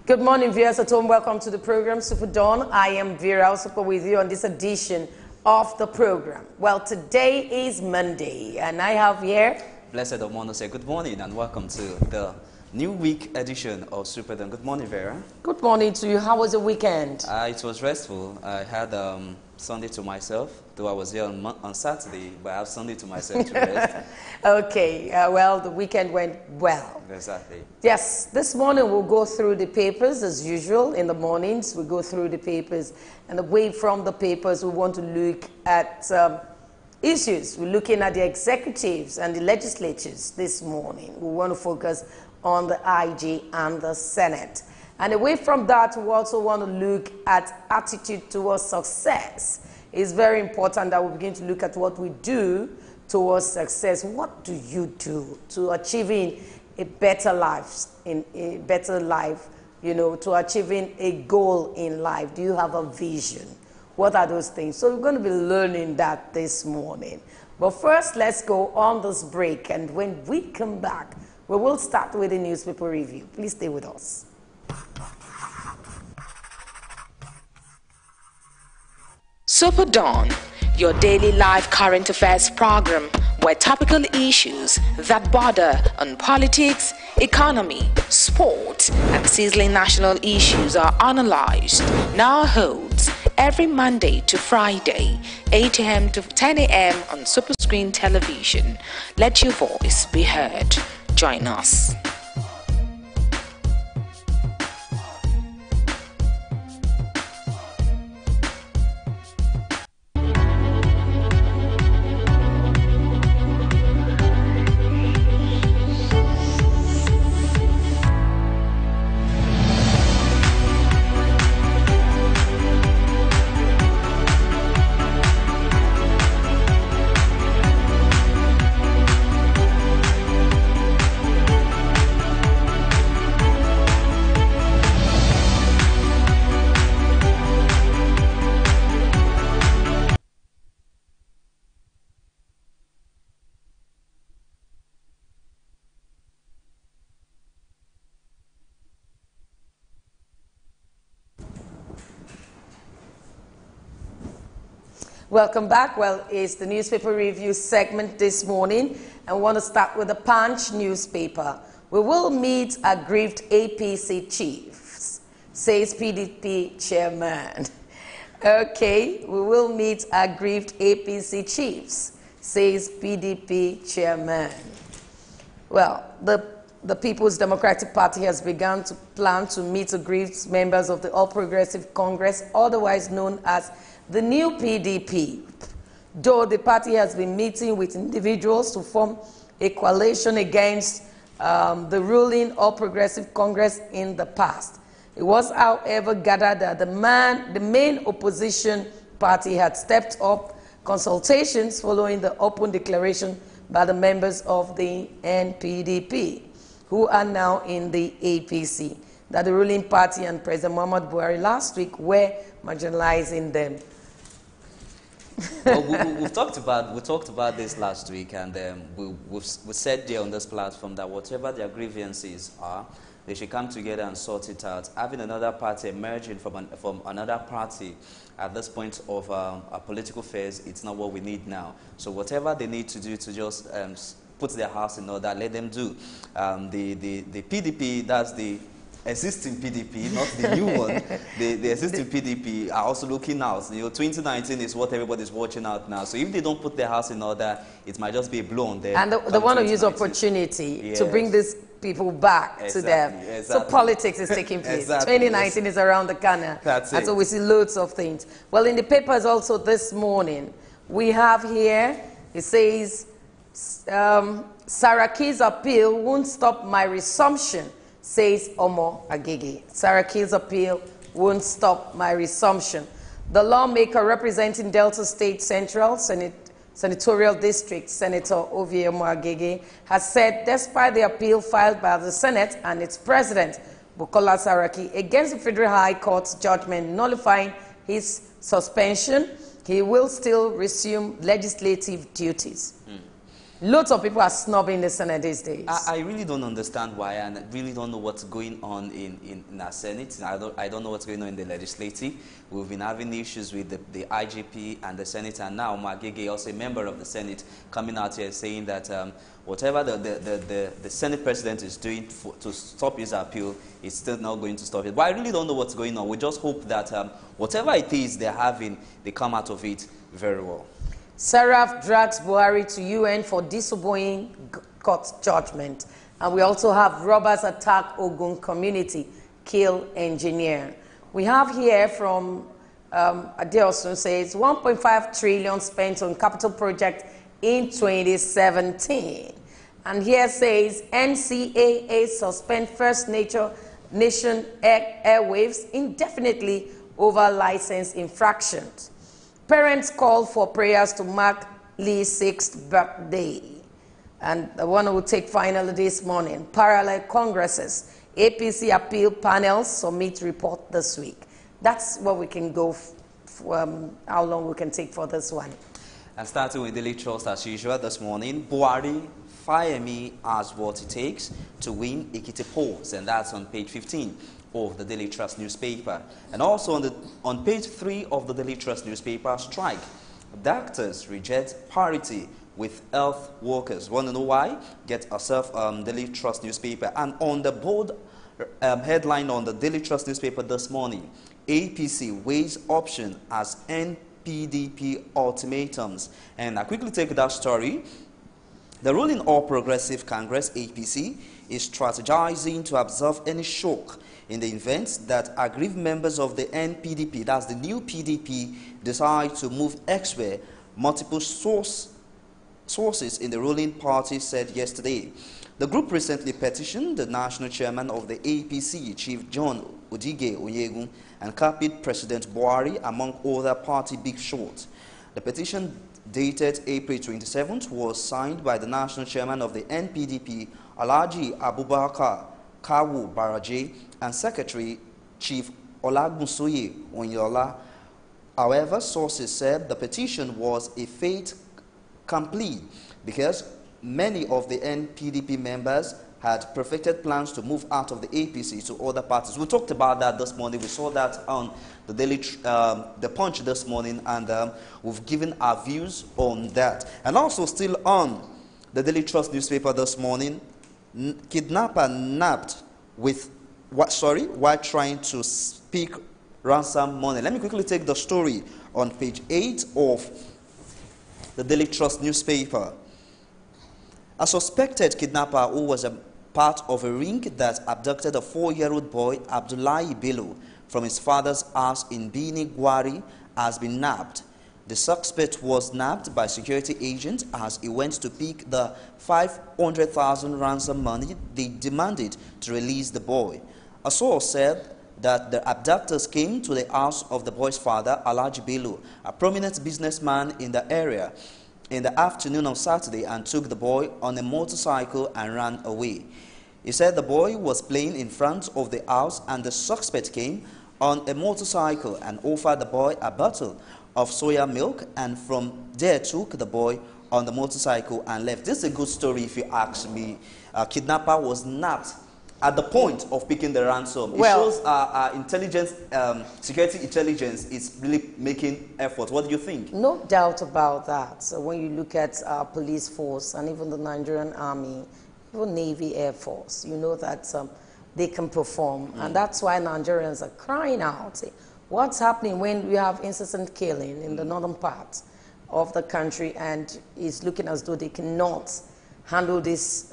Good morning, viewers at home. Welcome to the program, SuperDawn. I am Vera, super with you on this edition of the program. Well, today is Monday, and I have here... Blessed Omono say good morning and welcome to the new week edition of SuperDawn. Good morning, Vera. Good morning to you. How was the weekend? It was restful. I had Sunday to myself, though I was here on Saturday, but I have Sunday to myself to rest. Okay, well, the weekend went well. Exactly. Yes, this morning we'll go through the papers as usual. In the mornings, we go through the papers, and away from the papers, we want to look at issues. We're looking at the executives and the legislatures this morning. We want to focus on the IG and the Senate. And away from that, we also want to look at attitude towards success. It's very important that we begin to look at what we do towards success. What do you do to achieving a better life, to achieving a goal in life? Do you have a vision? What are those things? So we're going to be learning that this morning. But first, let's go on this break. And when we come back, we will start with a newspaper review. Please stay with us. SuperDawn, your daily live current affairs program where topical issues that border on politics, economy, sport, and sizzling national issues are analyzed, now holds every Monday to Friday, 8 a.m. to 10 a.m. on Superscreen Television. Let your voice be heard. Join us. Welcome back. Well, it's the newspaper review segment this morning, and we want to start with the Punch newspaper. We will meet aggrieved APC chiefs, says PDP chairman. Okay, we will meet aggrieved APC chiefs, says PDP chairman. Well, the People's Democratic Party has begun to plan to meet aggrieved members of the All Progressive Congress, otherwise known as the new PDP, though the party has been meeting with individuals to form a coalition against the ruling All Progressive Congress in the past. It was, however, gathered that the main opposition party had stepped up consultations following the open declaration by the members of the NPDP, who are now in the APC, that the ruling party and President Muhammadu Buhari last week were marginalizing them. Well, we talked about this last week, and we said there on this platform that whatever their grievances are, they should come together and sort it out. Having another party emerging from another party at this point of our political phase, it's not what we need now. So whatever they need to do to just put their house in order, let them do. The PDP, that's the existing PDP, not the new one. The existing PDP are also looking out. 2019 is what everybody's watching out now. So if they don't put their house in order, it might just be a blow on them. And they want to use opportunity to bring these people back to them. Exactly. So politics is taking place. Exactly. 2019 is around the corner. That's it. And so we see loads of things. Well, in the papers also this morning, we have here, it says, Saraki's appeal won't stop my resumption, says Omo Agege. Saraki's appeal won't stop my resumption. The lawmaker representing Delta State Central Senatorial District, Senator Ovie Omo Agege, has said despite the appeal filed by the Senate and its president, Bukola Saraki, against the Federal High Court's judgment nullifying his suspension, he will still resume legislative duties. Lots of people are snubbing the Senate these days. I really don't understand why, and I really don't know what's going on in our Senate. I don't know what's going on in the Legislature. We've been having issues with the IGP and the Senate, and now Magege, also a member of the Senate, coming out here saying that whatever the Senate President is doing to stop his appeal, is still not going to stop it. But I really don't know what's going on. We just hope that whatever it is they're having, they come out of it very well. Seraph drags Buhari to UN for disobeying court judgment. And we also have robbers attack Ogun community, kill engineer. We have here from Adeosun says 1.5 trillion spent on capital project in 2017. And here says NCAA suspend First Nation airwaves indefinitely over license infractions. Parents call for prayers to mark Lee's 6th birthday. And the one will take finally this morning. Parallel congresses, APC appeal panels submit report this week. That's what we can go how long we can take for this one. And starting with Daily Trust as usual this morning, Buhari, fire me as what it takes to win Ekiti polls, and that's on page 15 of the Daily Trust newspaper. And also on page 3 of the Daily Trust newspaper, strike. Doctors reject parity with health workers. Want to know why? Get yourself Daily Trust newspaper. And on the bold headline on the Daily Trust newspaper this morning, APC weighs option as NPDP ultimatums. And I quickly take that story. The ruling All Progressive Congress, APC, is strategizing to absorb any shock in the event that aggrieved members of the NPDP, that's the new PDP, decide to move elsewhere. Multiple sources in the ruling party said yesterday. The group recently petitioned the national chairman of the APC, Chief John Odige Onyegun, and copied President Buhari among other party big shots. The petition, dated April 27th, was signed by the national chairman of the NPDP, Alhaji Abubakar Kawu Baraje, and Secretary Chief Olagunsoye Onyola. However, sources said the petition was a fait accompli because many of the NPDP members had perfected plans to move out of the APC to other parties. We talked about that this morning. We saw that on the the Punch this morning, and we've given our views on that. And also still on the Daily Trust newspaper this morning, kidnapper nabbed with while trying to speak ransom money. Let me quickly take the story on page 8 of the Daily Trust newspaper. A suspected kidnapper who was a part of a ring that abducted a 4-year-old boy, Abdullahi Bello, from his father's house in Bini Gwari has been nabbed. The suspect was nabbed by security agents as he went to pick the 500,000 ransom money they demanded to release the boy. A source said that the abductors came to the house of the boy's father, Alhaji Bello, a prominent businessman in the area, in the afternoon of Saturday, and took the boy on a motorcycle and ran away. He said the boy was playing in front of the house and the suspect came on a motorcycle and offered the boy a bottle of soya milk, and from there took the boy on the motorcycle and left. This is a good story if you ask me. Kidnapper was nabbed at the point of picking the ransom. It shows our intelligence, security intelligence is really making effort. What do you think? No doubt about that. So when you look at our police force and even the Nigerian Army, even Navy, Air Force, you know that they can perform. And that's why Nigerians are crying out. What's happening when we have incessant killing in the northern part of the country, and it's looking as though they cannot handle this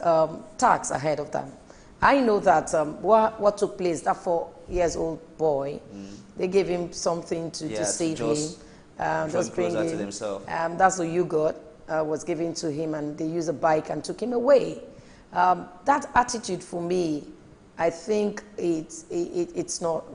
tax ahead of them? I know that what took place, that 4-year-old boy, they gave him something to save him. Just bring him to himself. That's what you got, was given to him, and they used a bike and took him away. That attitude for me, I think it's not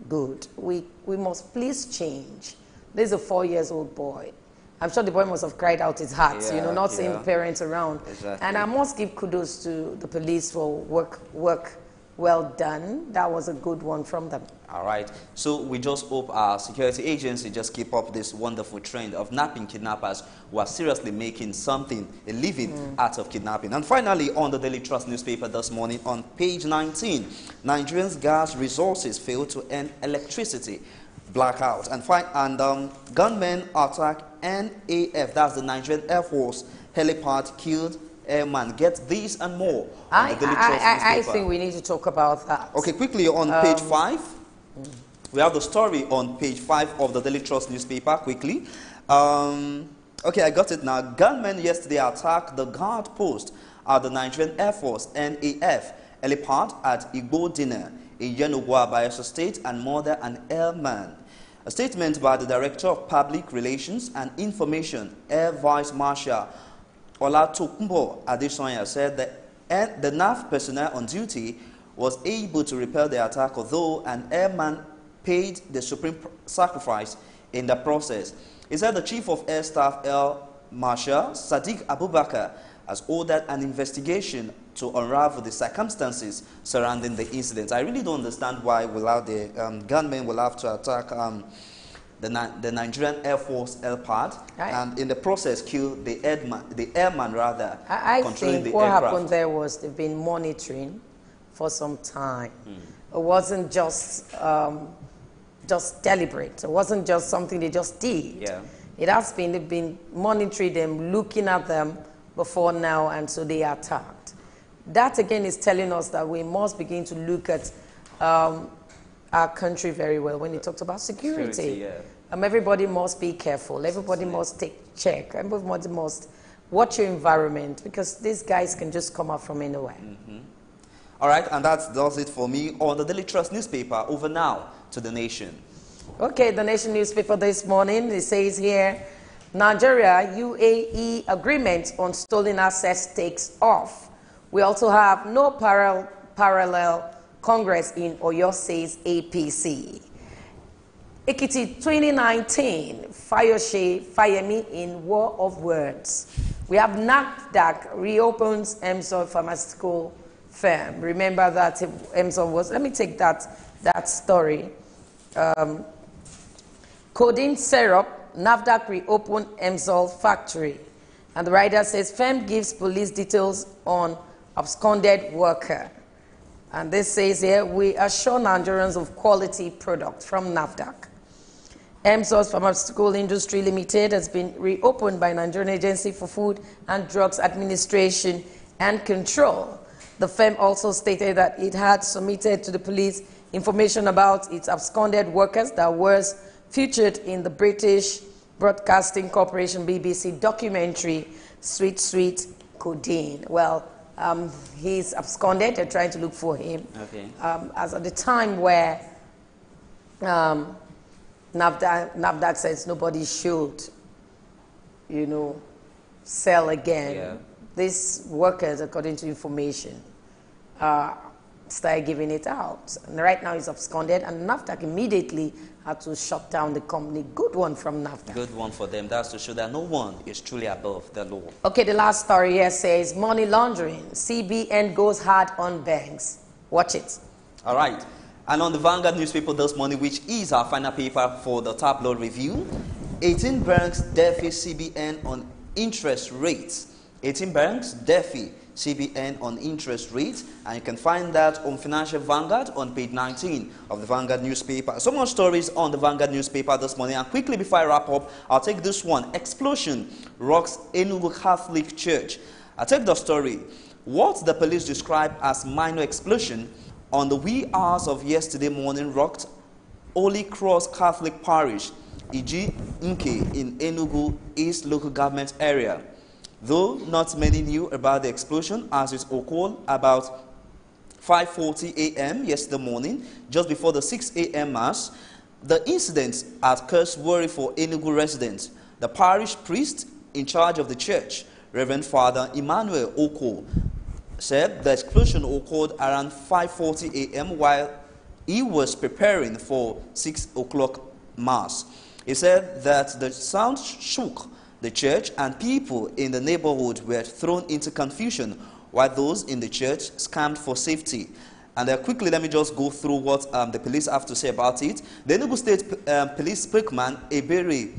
good. We must please change. There's a 4-year-old boy. I'm sure the boy must have cried out his heart, not seeing the parents around. Exactly. And I must give kudos to the police for work Well done. That was a good one from them. All right. So we just hope our security agency just keep up this wonderful trend of napping kidnappers who are seriously making something, a living out of kidnapping. And finally, on the Daily Trust newspaper this morning, on page 19, Nigerians' gas resources fail to earn electricity. Blackout. And gunmen attack NAF, that's the Nigerian Air Force helipad, killed airman. Get these and more on the Daily Trust newspaper. I think we need to talk about that. Okay, quickly on page 5. We have the story on page 5 of the Daily Trust newspaper, quickly. Okay, I got it now. Gunmen yesterday attacked the guard post at the Nigerian Air Force NAF helipad at Igbo Dinner in Yenugwa, Bayelsa State, and murdered an airman. A statement by the Director of Public Relations and Information, Air Vice Marshal Olatokunbo Adesanya, said that the NAF personnel on duty was able to repel the attack, although an airman paid the supreme sacrifice in the process. He said the Chief of Air Staff, Air Marshal Sadiq Abubakar, has ordered an investigation to unravel the circumstances surrounding the incident. I really don't understand why the gunmen will have to attack the Nigerian Air Force helipad and in the process kill the airman rather. I think what happened there was they've been monitoring for some time. It wasn't just deliberate. It wasn't just something they just did. Yeah. It has been, they've been monitoring them, looking at them before now, and so they attacked. That again is telling us that we must begin to look at our country very well when it talks about security. Everybody must be careful. Everybody must take check. Everybody must watch your environment, because these guys can just come out from anywhere. All right, and that does it for me on the Daily Trust newspaper. Over now to The Nation. Okay, The Nation newspaper this morning, it says here, Nigeria UAE agreement on stolen assets takes off. We also have no parallel Congress in Oyo, says APC. Ekiti 2019, Fayose, Fayemi in war of words. We have NAFDAC reopens Emzor pharmaceutical firm. Remember that Emzor was, let me take that story. Codeine syrup, NAFDAC reopened Emzor factory. And the writer says, firm gives police details on absconded worker. And this says here, we assure Nigerians of quality product from NAFDAC. Emzor's Pharmaceutical Industry Limited has been reopened by Nigerian Agency for Food and Drugs Administration and Control. The firm also stated that it had submitted to the police information about its absconded workers that was featured in the British Broadcasting Corporation BBC documentary Sweet Sweet Codeine. Well, he's absconded. They're trying to look for him. Okay. As at the time where NAFDAC says nobody should, sell again. Yeah. These workers, according to information, started giving it out. And right now he's absconded, and NAFDAC immediately had to shut down the company. Good one from NAFDAC. Good one for them. That's to show that no one is truly above the law. Okay, the last story here says money laundering. CBN goes hard on banks. Watch it. All right. And on the Vanguard newspaper this morning, which is our final paper for the tabloid review, 18 banks defy CBN on interest rates. 18 banks defy CBN on interest rates, and you can find that on Financial Vanguard on page 19 of the Vanguard newspaper. So much stories on the Vanguard newspaper this morning. And quickly before I wrap up, I'll take this one. Explosion rocks Enugu Catholic Church. I'll take the story. What the police describe as minor explosion on the wee hours of yesterday morning rocked Holy Cross Catholic Parish, Iji Nke, in Enugu East local government area. Though not many knew about the explosion, as it occurred about 5:40 a.m. yesterday morning, just before the 6 a.m. mass. The incident had caused worry for Enugu residents. The parish priest in charge of the church, Reverend Father Emmanuel Oko, said the explosion occurred around 5:40 a.m. while he was preparing for 6 o'clock mass. He said that the sound shook the church, and people in the neighborhood were thrown into confusion, while those in the church scammed for safety. And quickly, let me just go through what the police have to say about it. The Enugu State Police spokesman, Ebere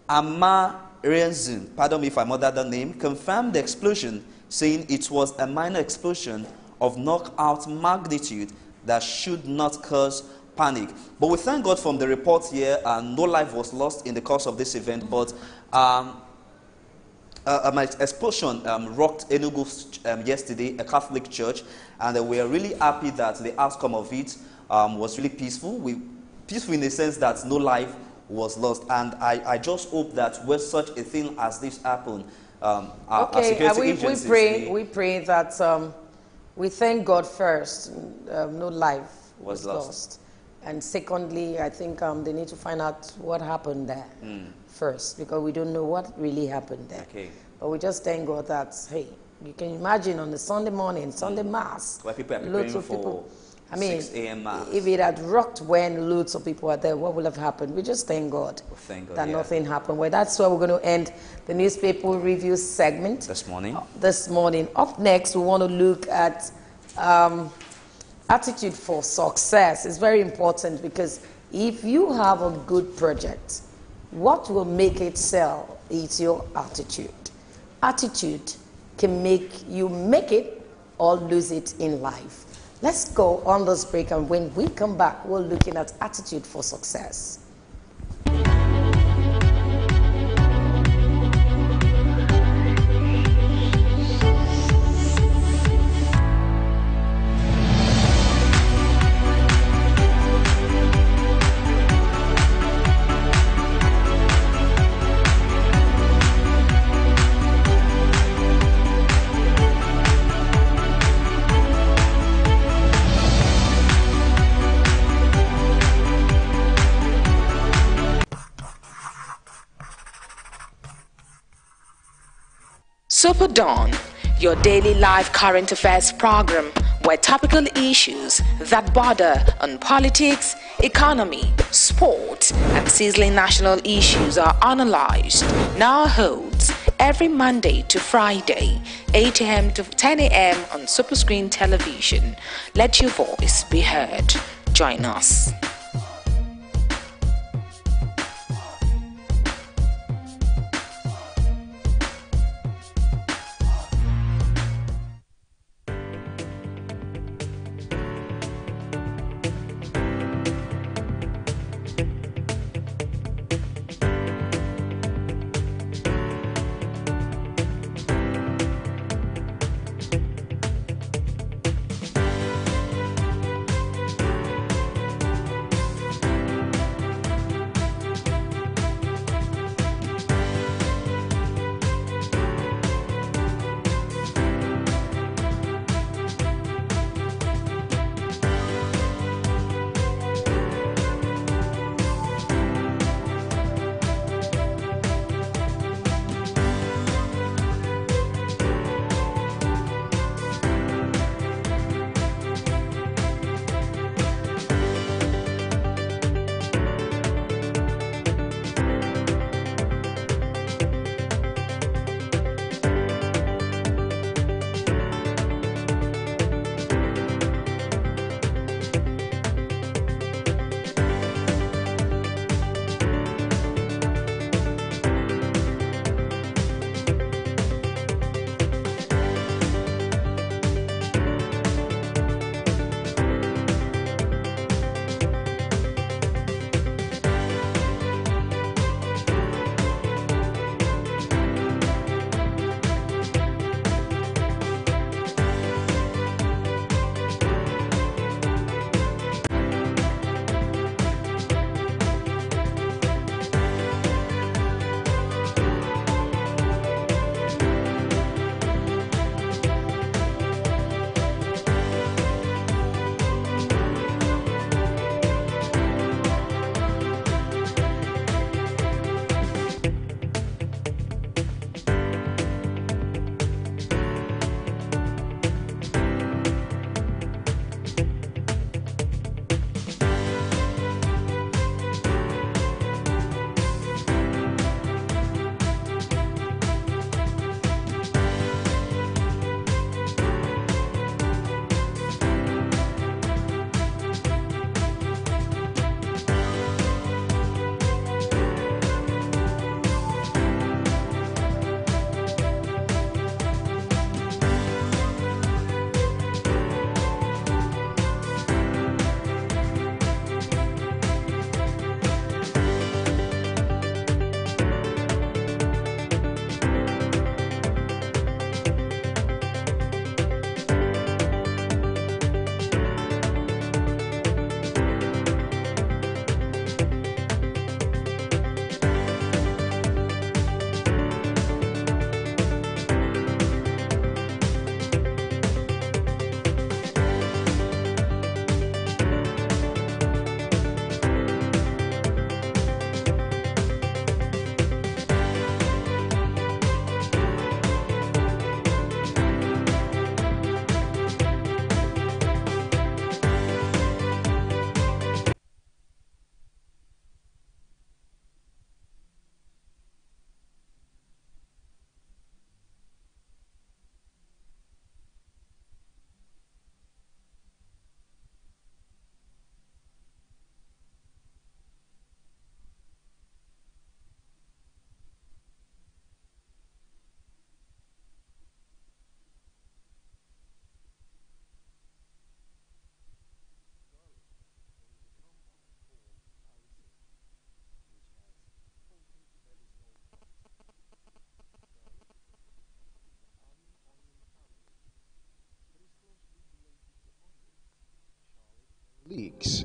Amarenzun, pardon me if I murdered the name, confirmed the explosion, saying it was a minor explosion of knockout magnitude that should not cause panic. But we thank God from the report here, no life was lost in the course of this event, but an explosion rocked Enugu yesterday, a Catholic church, and we are really happy that the outcome of it was really peaceful. Peaceful in the sense that no life was lost. And I just hope that when such a thing as this happen, our security agencies... We pray that we thank God first, no life was lost. And secondly, I think they need to find out what happened there first, because we don't know what really happened there. Okay. But we just thank God that, hey, you can imagine on the Sunday morning, Sunday Mass, where people are loads of for people. I mean, 6 a.m. Mass. If it had rocked when loads of people were there, what would have happened? We just thank God, that nothing happened. Well, that's where we're going to end the newspaper review segment this morning. Up next, we want to look at attitude for success. It's very important, because if you have a good project, what will make it sell is your attitude. Attitude can make you make it or lose it in life. Let's go on this break, and when we come back, we're looking at attitude for success. SuperDawn, your daily live current affairs program where topical issues that border on politics, economy, sport, and sizzling national issues are analyzed, now holds every Monday to Friday, 8 a.m. to 10 a.m. on Superscreen Television. Let your voice be heard. Join us. leeks.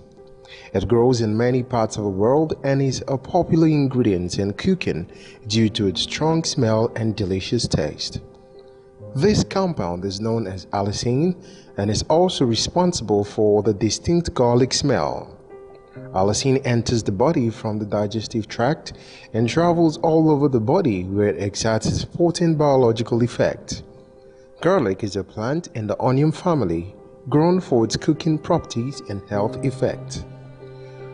It grows in many parts of the world and is a popular ingredient in cooking due to its strong smell and delicious taste. This compound is known as allicin and is also responsible for the distinct garlic smell. Allicin enters the body from the digestive tract and travels all over the body where it exerts its potent biological effect. Garlic is a plant in the onion family, grown for its cooking properties and health effects.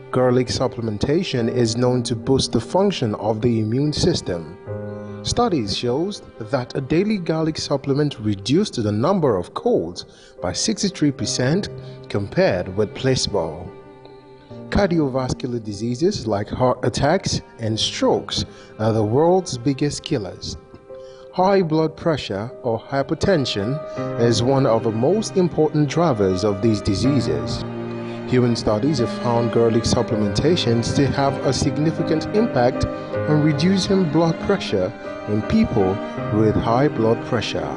Garlic supplementation is known to boost the function of the immune system. Studies show that a daily garlic supplement reduced the number of colds by 63% compared with placebo. Cardiovascular diseases like heart attacks and strokes are the world's biggest killers. High blood pressure or hypertension is one of the most important drivers of these diseases. Human studies have found garlic supplementations to have a significant impact on reducing blood pressure in people with high blood pressure.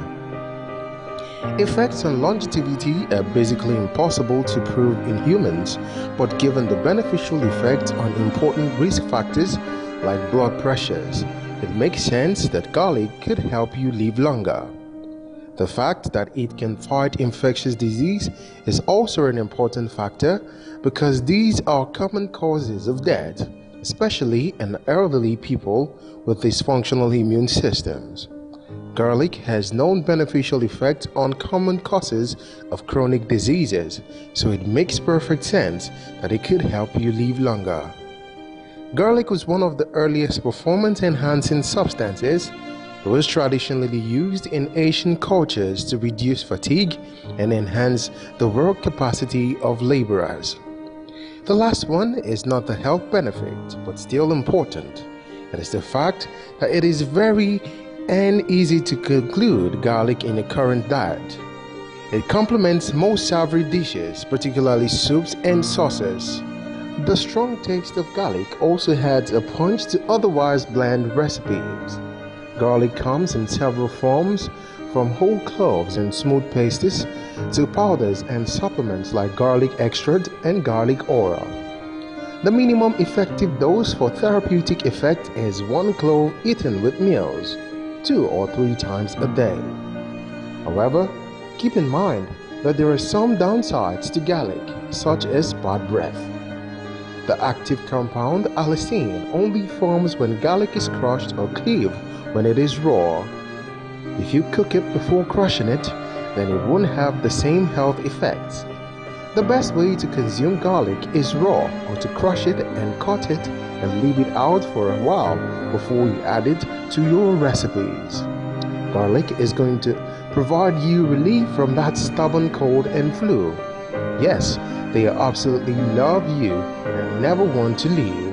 Effects on longevity are basically impossible to prove in humans, but given the beneficial effects on important risk factors like blood pressures, it makes sense that garlic could help you live longer. The fact that it can fight infectious disease is also an important factor because these are common causes of death, especially in elderly people with dysfunctional immune systems. Garlic has known beneficial effects on common causes of chronic diseases, so it makes perfect sense that it could help you live longer. Garlic was one of the earliest performance-enhancing substances. It was traditionally used in Asian cultures to reduce fatigue and enhance the work capacity of laborers. The last one is not the health benefit, but still important. It is the fact that it is very and easy to include garlic in a current diet. It complements most savory dishes, particularly soups and sauces. The strong taste of garlic also adds a punch to otherwise bland recipes. Garlic comes in several forms, from whole cloves and smooth pastes to powders and supplements like garlic extract and garlic oil. The minimum effective dose for therapeutic effect is 1 clove eaten with meals, 2 or 3 times a day. However, keep in mind that there are some downsides to garlic, such as bad breath. The active compound allicin only forms when garlic is crushed or cleaved when it is raw. If you cook it before crushing it, then it won't have the same health effects. The best way to consume garlic is raw, or to crush it and cut it and leave it out for a while before you add it to your recipes. Garlic is going to provide you relief from that stubborn cold and flu. Yes, they absolutely love you and never want to leave.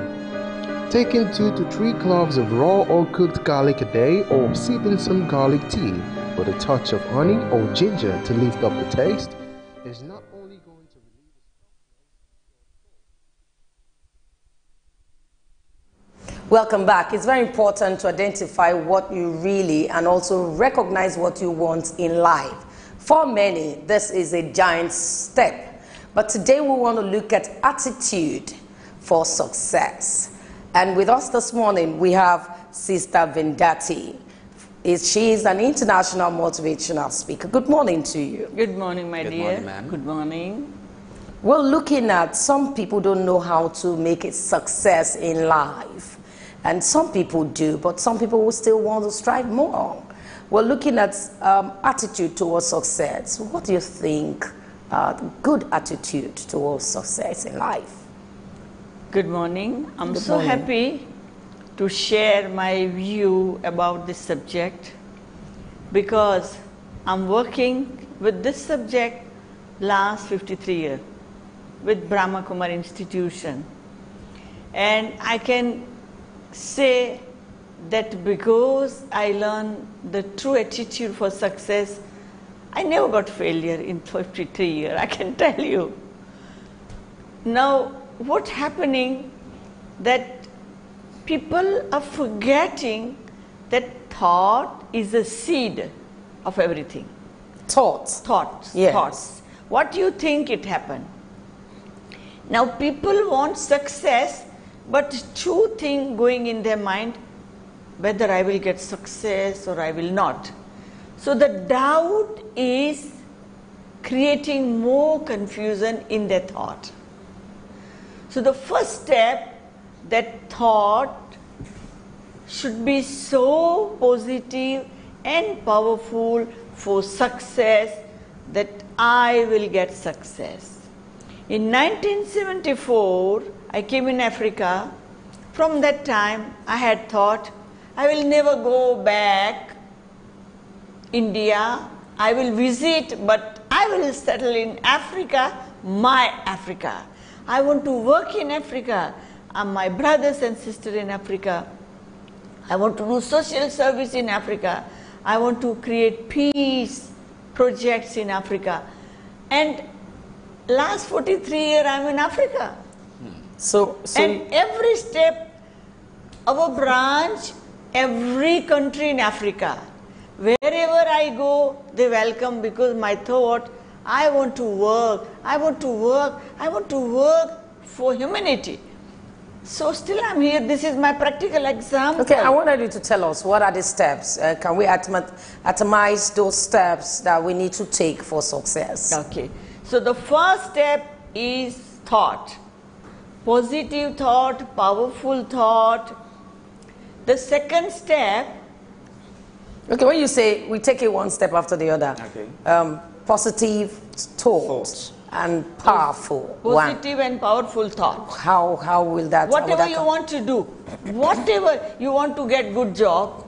Taking 2 to 3 cloves of raw or cooked garlic a day, or sipping some garlic tea with a touch of honey or ginger to lift up the taste is not only going to relieve Welcome back. It's very important to identify what you really and also recognize what you want in life. For many, this is a giant step. But today we want to look at attitude for success. And with us this morning, we have Sister Vendati. She is an international motivational speaker. Good morning to you. Good morning, my dear. Good morning, ma'am. Good morning. We're looking at some people don't know how to make a success in life. And some people do, but some people will still want to strive more. We're looking at attitude towards success. What do you think good attitude towards success in life? Good morning. I'm Good so morning. happy to share my view about this subject because I'm working with this subject last 53 years with Brahma Kumar Institution. And I can say that because I learned the true attitude for success, I never got failure in 53 years, I can tell you. Now, what's happening that people are forgetting that thought is a seed of everything. Thoughts. Thoughts, Yes. thoughts. What do you think it happened? Now people want success, but two things going in their mind, whether I will get success or I will not. So the doubt is creating more confusion in their thought. So the first step, that thought should be so positive and powerful for success that I will get success. In 1974, I came in Africa. From that time, I had thought, I will never go back India. I will visit, but I will settle in Africa, my Africa. I want to work in Africa. My brothers and sisters in Africa. I want to do social service in Africa. I want to create peace projects in Africa. And last 43 years, I'm in Africa. And every step, our branch, every country in Africa, wherever I go, they welcome, because my thought, I want to work, I want to work, I want to work for humanity. So still I'm here. This is my practical example. Okay, I wanted you to tell us, what are the steps? Can we atomize those steps that we need to take for success? Okay. So the first step is thought. Positive thought, powerful thought. The second step... Okay, when you say we take it one step after the other, okay. Positive thoughts and powerful. Positive and powerful thought. How will that... Whatever you want to do, whatever you want to get good job,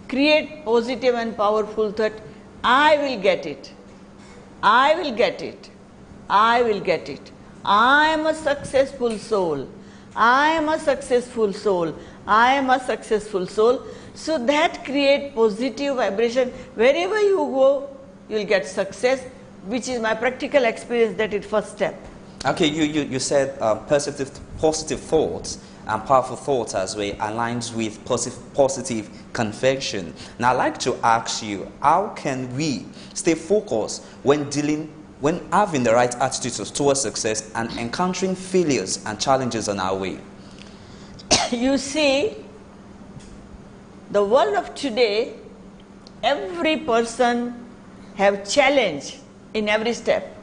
create positive and powerful thought. I will get it. I will get it. I will get it. I am a successful soul. I am a successful soul. I am a successful soul. So that create positive vibration. Wherever you go, you will get success, which is my practical experience. That is first step. Okay, you said positive thoughts and powerful thoughts as well aligns with positive conviction. Now I'd like to ask you, how can we stay focused when having the right attitude towards success and encountering failures and challenges on our way? You see, the world of today, every person have challenge in every step.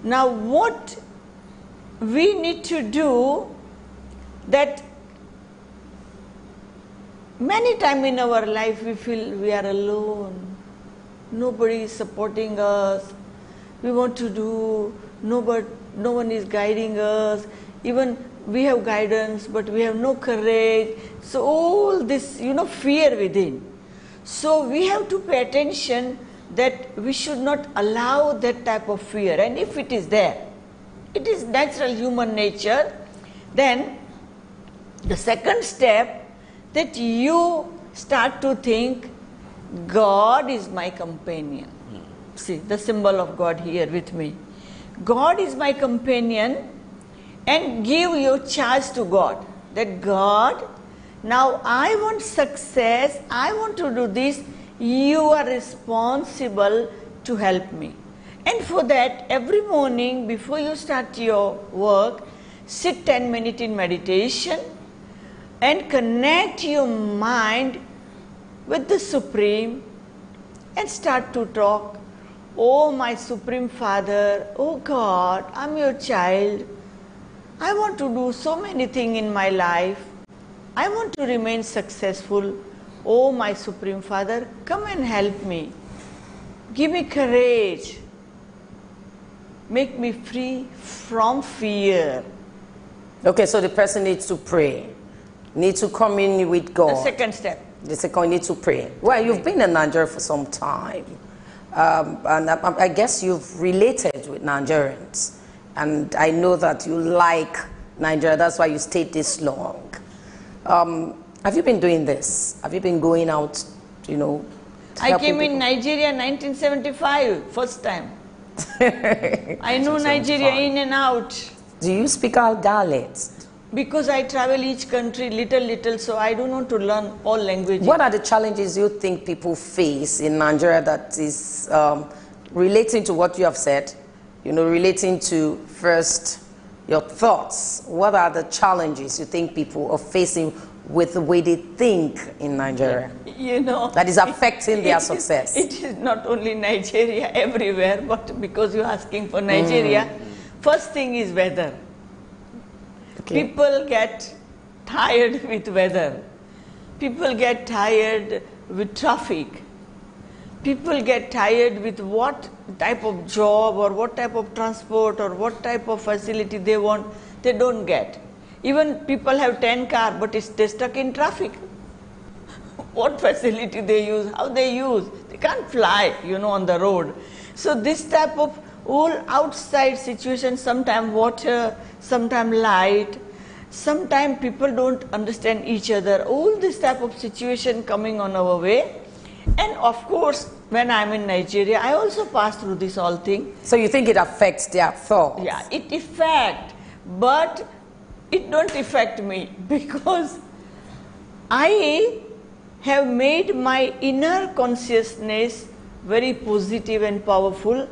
Now what we need to do, that many times in our life we feel we are alone. Nobody is supporting us. We want to do, no one is guiding us. Even we have guidance, but we have no courage. So all this, fear within. So we have to pay attention that we should not allow that type of fear. And if it is there, it is natural human nature, then the second step, that you start to think, God is my companion. See, the symbol of God here with me. God is my companion, and give your charge to God. That God, now I want success, I want to do this, you are responsible to help me. And for that, every morning before you start your work, sit 10 minutes in meditation and connect your mind with the Supreme and start to talk. Oh my Supreme Father, oh God, I'm your child. I want to do so many things in my life. I want to remain successful. Oh my Supreme Father, come and help me. Give me courage. Make me free from fear. Okay, so the person needs to pray. Needs to commune with God. The second step. The second, need to pray. Well, you've been in Nigeria for some time. And I guess you've related with Nigerians. And I know that you like Nigeria. That's why you stayed this long. Have you been doing this? Have you been going out, I came in Nigeria in 1975, first time. I know Nigeria in and out. Do you speak our dialects? Because I travel each country little, so I don't want to learn all languages. What are the challenges you think people face in Nigeria that is relating to what you have said? relating to first your thoughts. What are the challenges you think people are facing with the way they think in Nigeria? That is affecting their success. It is not only Nigeria, everywhere, but because you're asking for Nigeria, first thing is weather. Okay. People get tired with weather. People get tired with traffic. People get tired with what type of job or what type of transport or what type of facility they want, they don't get. Even people have 10 cars, but they're stuck in traffic. What facility they use, how they use, they can't fly, on the road. So this type of all outside situation, sometimes water, sometimes light, sometimes people don't understand each other, all this type of situation coming on our way. And of course, when I'm in Nigeria, I also pass through this whole thing. So you think it affects their thoughts? Yeah, it affects, but it don't affect me because I have made my inner consciousness very positive and powerful.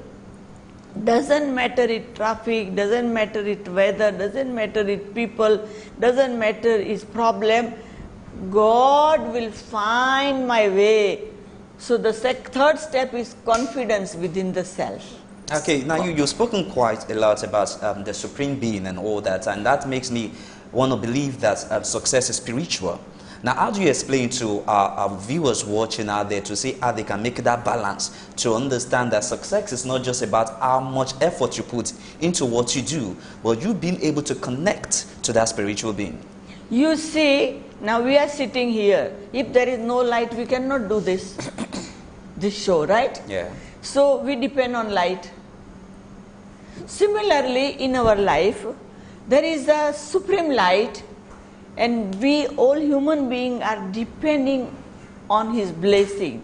Doesn't matter it traffic, doesn't matter it weather, doesn't matter it people, doesn't matter its problem. God will find my way. So the third step is confidence within the self. Okay, now you've spoken quite a lot about the Supreme Being and all that, and that makes me want to believe that success is spiritual. Now, how do you explain to our viewers watching out there to see how they can make that balance to understand that success is not just about how much effort you put into what you do, but you being able to connect to that spiritual being? You see, now we are sitting here. If there is no light, we cannot do this show, right? Yeah. So we depend on light. Similarly, in our life, there is a supreme light, and we all human beings are depending on his blessing.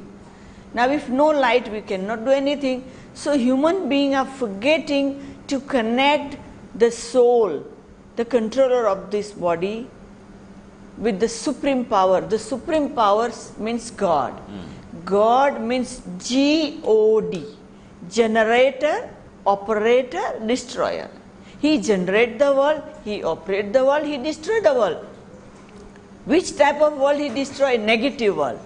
Now, if no light, we cannot do anything. So human beings are forgetting to connect the soul, the controller of this body, with the supreme power. The supreme power means God. God means G-O-D, generator, operator, destroyer. He generates the world, he operates the world, he destroys the world. Which type of world he destroys? Negative world.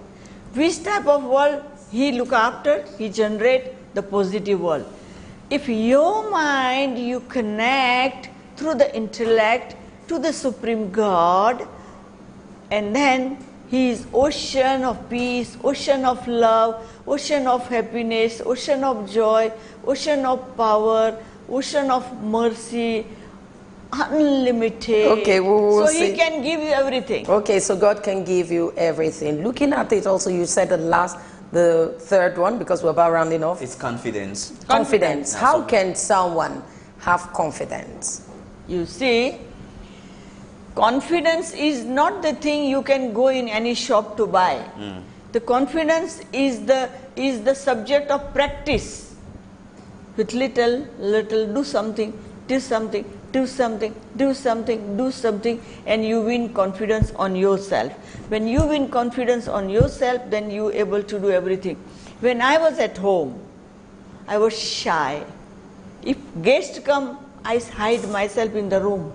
Which type of world he look after? He generates the positive world. If your mind you connect through the intellect to the supreme God, and then he is ocean of peace, ocean of love, ocean of happiness, ocean of joy, ocean of power, ocean of mercy, unlimited. Okay, we'll so see. he can give you everything. Okay, so God can give you everything. Looking at it also, you said the third one, because we're about rounding off. It's confidence. Confidence. How can someone have confidence? You see, confidence is not the thing you can go in any shop to buy. The confidence is the subject of practice. With little, do something, do something, do something, do something, do something, and you win confidence on yourself. When you win confidence on yourself, then you are able to do everything. When I was at home, I was shy. If guests come, I hide myself in the room.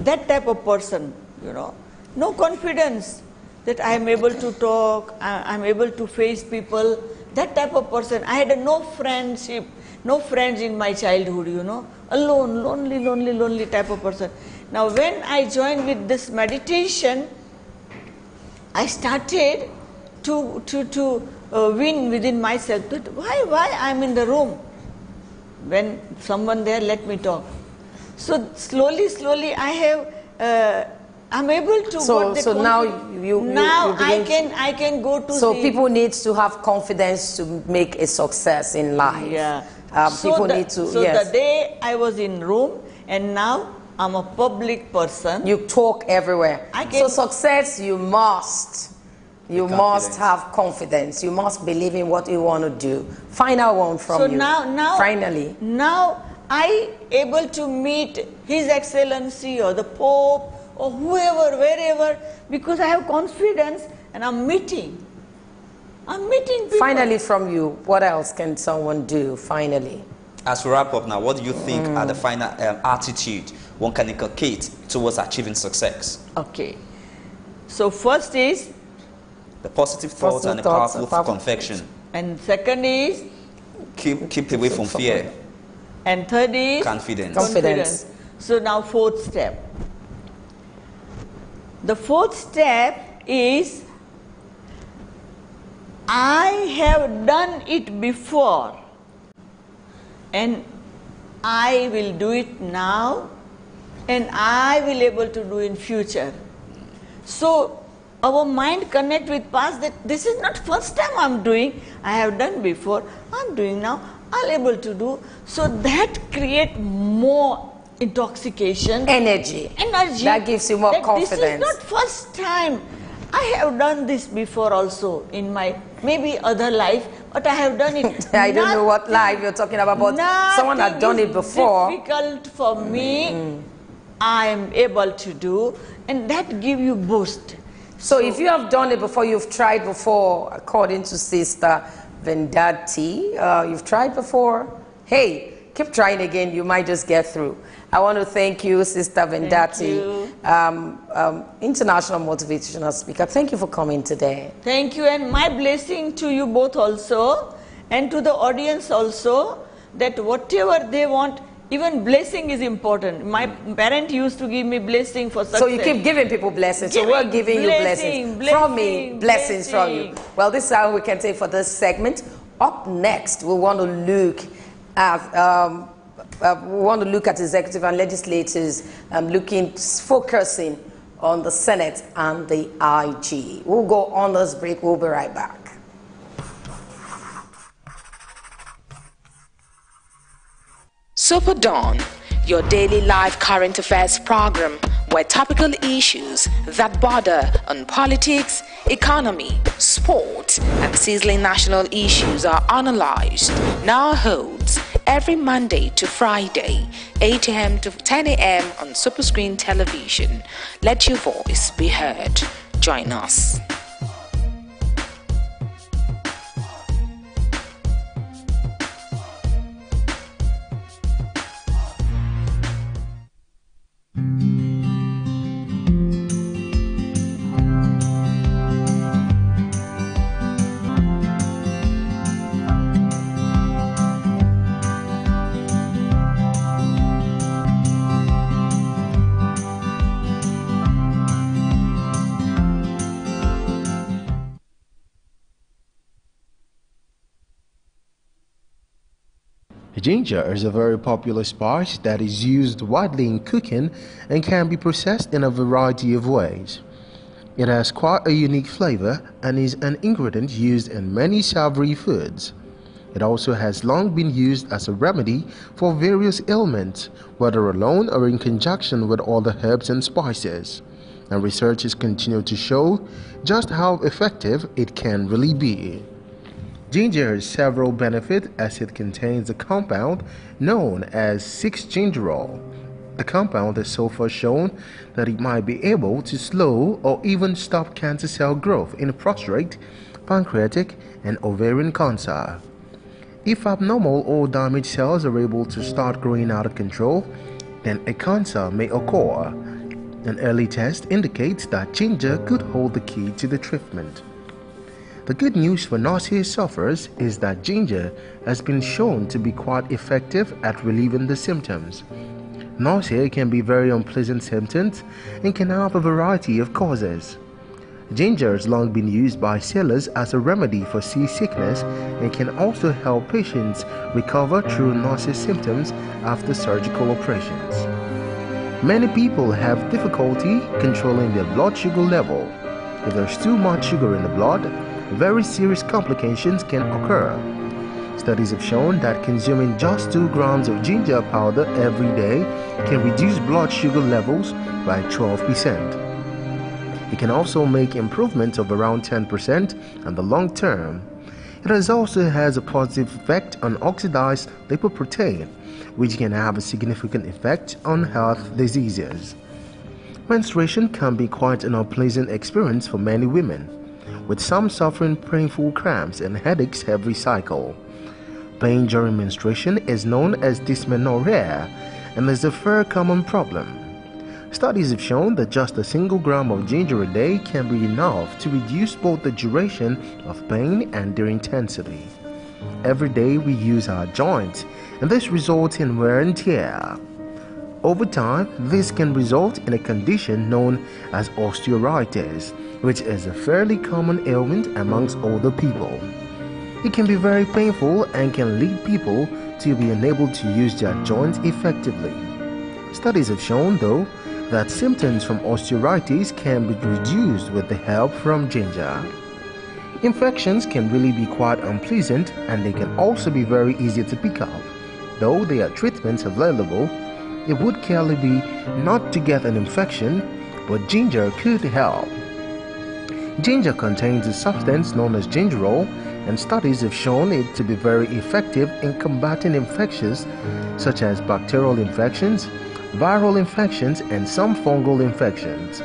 That type of person, no confidence that I am able to talk, I am able to face people. That type of person. I had no friendship, no friends in my childhood, alone, lonely type of person. Now when I joined with this meditation, I started to win within myself that why I am in the room. When someone there, let me talk. So slowly I have I'm able to. So now I can go to. So people need to have confidence to make a success in life. Yeah. People need to. So yes. the day I was in room, and now I'm a public person. You talk everywhere. So success, you must have confidence. You must believe in what you want to do. Final one from you. So now finally. Now I able to meet His Excellency or the Pope or whoever, wherever, because I have confidence and I'm meeting people. Finally from you, what else can someone do finally? As we wrap up now, what do you think are the final attitude one can inculcate towards achieving success? Okay. So first is the positive thoughts and the powerful conviction. And second is keep away from fear. And third is confidence. So now fourth step. The fourth step is I have done it before and I will do it now and I will able to do in future. So our mind connect with past that this is not first time I'm doing, I have done before, I'm doing now, I'll able to do. So that create more intoxication. Energy. That gives you more confidence. This is not first time. I have done this before also in my maybe other life, but I have done it. I don't know what life you're talking about, but someone had done it before. Difficult for me, I am able to do, and that give you boost. So if you have done it before, you've tried before, according to Sister Vendati, you've tried before, hey, keep trying again, you might just get through. I want to thank you, Sister Vendati, international motivational speaker. Thank you for coming today. Thank you, and my blessing to you both also, and to the audience also, that whatever they want, even blessing is important. My parent used to give me blessing for success. So you keep giving people blessings. So we're giving you blessings. From me, blessings from you. Well, this is how we can take for this segment. Up next, we want to look at executive and legislators focusing on the Senate and the IG. We'll go on this break. We'll be right back. SuperDawn, your daily live current affairs program where topical issues that border on politics, economy, sport, and sizzling national issues are analyzed, now holds every Monday to Friday, 8 a.m. to 10 a.m. on Superscreen Television. Let your voice be heard. Join us. Ginger is a very popular spice that is used widely in cooking and can be processed in a variety of ways. It has quite a unique flavor and is an ingredient used in many savory foods. It also has long been used as a remedy for various ailments, whether alone or in conjunction with other herbs and spices. And researchers continue to show just how effective it can really be. Ginger has several benefits as it contains a compound known as 6-gingerol. The compound has so far shown that it might be able to slow or even stop cancer cell growth in prostate, pancreatic, and ovarian cancer. If abnormal or damaged cells are able to start growing out of control, then a cancer may occur. An early test indicates that ginger could hold the key to the treatment. The good news for nausea sufferers is that ginger has been shown to be quite effective at relieving the symptoms. Nausea can be very unpleasant symptoms and can have a variety of causes. Ginger has long been used by sailors as a remedy for seasickness and can also help patients recover through nausea symptoms after surgical operations. Many people have difficulty controlling their blood sugar level. If there's too much sugar in the blood, very serious complications can occur. Studies have shown that consuming just 2 grams of ginger powder every day can reduce blood sugar levels by 12%. It can also make improvements of around 10% in the long term. It also has a positive effect on oxidized lipoprotein, which can have a significant effect on heart diseases. Menstruation can be quite an unpleasant experience for many women, with some suffering painful cramps and headaches every cycle. Pain during menstruation is known as dysmenorrhea and is a very common problem. Studies have shown that just a single gram of ginger a day can be enough to reduce both the duration of pain and their intensity. Every day we use our joints, and this results in wear and tear. Over time, this can result in a condition known as osteoarthritis, which is a fairly common ailment amongst older people. It can be very painful and can lead people to be unable to use their joints effectively. Studies have shown, though, that symptoms from osteoarthritis can be reduced with the help from ginger. Infections can really be quite unpleasant, and they can also be very easy to pick up. Though there are treatments available, it would clearly be not to get an infection, but ginger could help. Ginger contains a substance known as gingerol, and studies have shown it to be very effective in combating infections such as bacterial infections, viral infections, and some fungal infections.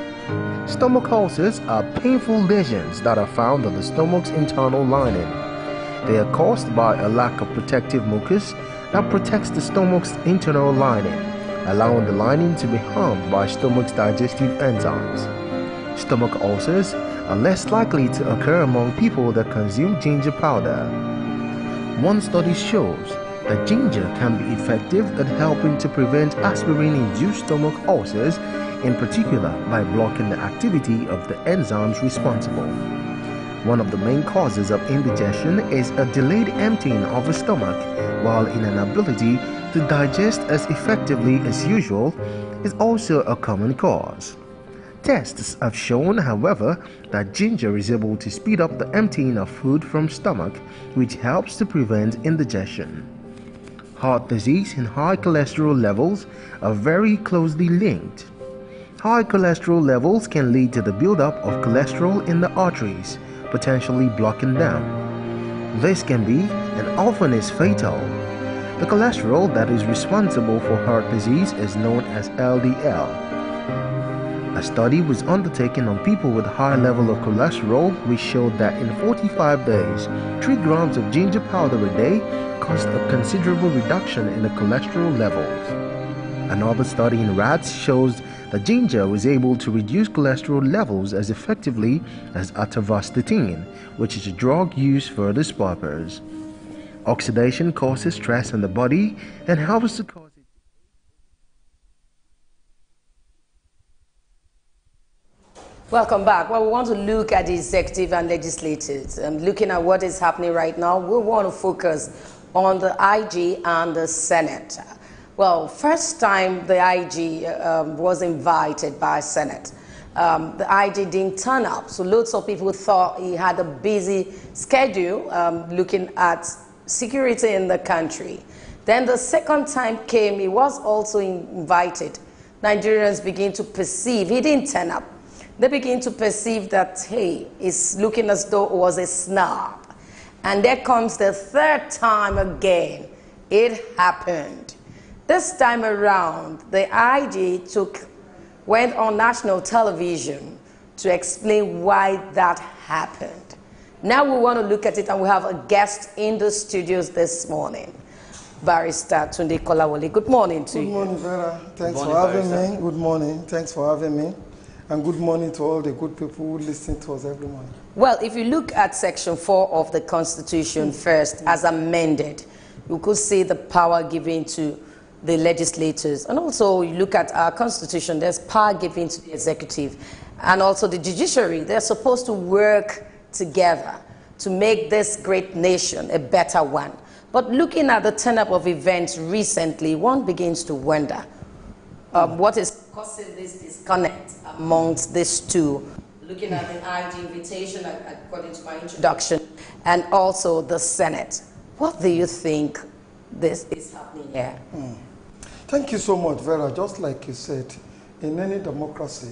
Stomach ulcers are painful lesions that are found on the stomach's internal lining. They are caused by a lack of protective mucus that protects the stomach's internal lining, allowing the lining to be harmed by stomach's digestive enzymes. Stomach ulcers are less likely to occur among people that consume ginger powder. One study shows that ginger can be effective at helping to prevent aspirin-induced stomach ulcers, in particular by blocking the activity of the enzymes responsible. One of the main causes of indigestion is a delayed emptying of the stomach, while an inability to digest as effectively as usual is also a common cause. Tests have shown, however, that ginger is able to speed up the emptying of food from stomach, which helps to prevent indigestion. Heart disease and high cholesterol levels are very closely linked. High cholesterol levels can lead to the buildup of cholesterol in the arteries, potentially blocking them. This can be and often is fatal. The cholesterol that is responsible for heart disease is known as LDL. A study was undertaken on people with a high level of cholesterol, which showed that in 45 days, 3 grams of ginger powder a day caused a considerable reduction in the cholesterol levels. Another study in rats shows that ginger was able to reduce cholesterol levels as effectively as atorvastatin, which is a drug used for this purpose. Oxidation causes stress in the body and helps to cause it. Welcome back. Well, we want to look at the executive and legislators. Looking at what is happening right now, we want to focus on the IG and the Senate. Well, first time the IG was invited by Senate. The IG didn't turn up, so lots of people thought he had a busy schedule looking at security in the country. Then the second time came, he was also invited. Nigerians begin to perceive, he didn't turn up. They begin to perceive that, hey, it's looking as though it was a snub. And there comes the third time again. It happened. This time around, the IG went on national television to explain why that happened. Now we want to look at it, and we have a guest in the studios this morning, Barrister Tunde Kolawole. Good morning to you. Good morning, Vera. Thanks for having me. Good morning. Thanks for having me. And good morning to all the good people who listen to us every morning. Well, if you look at Section 4 of the Constitution first, as amended, you could see the power given to the legislators. And also, you look at our Constitution, there's power given to the executive. And also the judiciary, they're supposed to work together to make this great nation a better one. But looking at the turn-up of events recently, one begins to wonder what is causing this disconnect amongst these two, looking at the IG invitation, according to my introduction, and also the Senate. What do you think this is happening here? Thank you so much, Vera. Just like you said, in any democracy,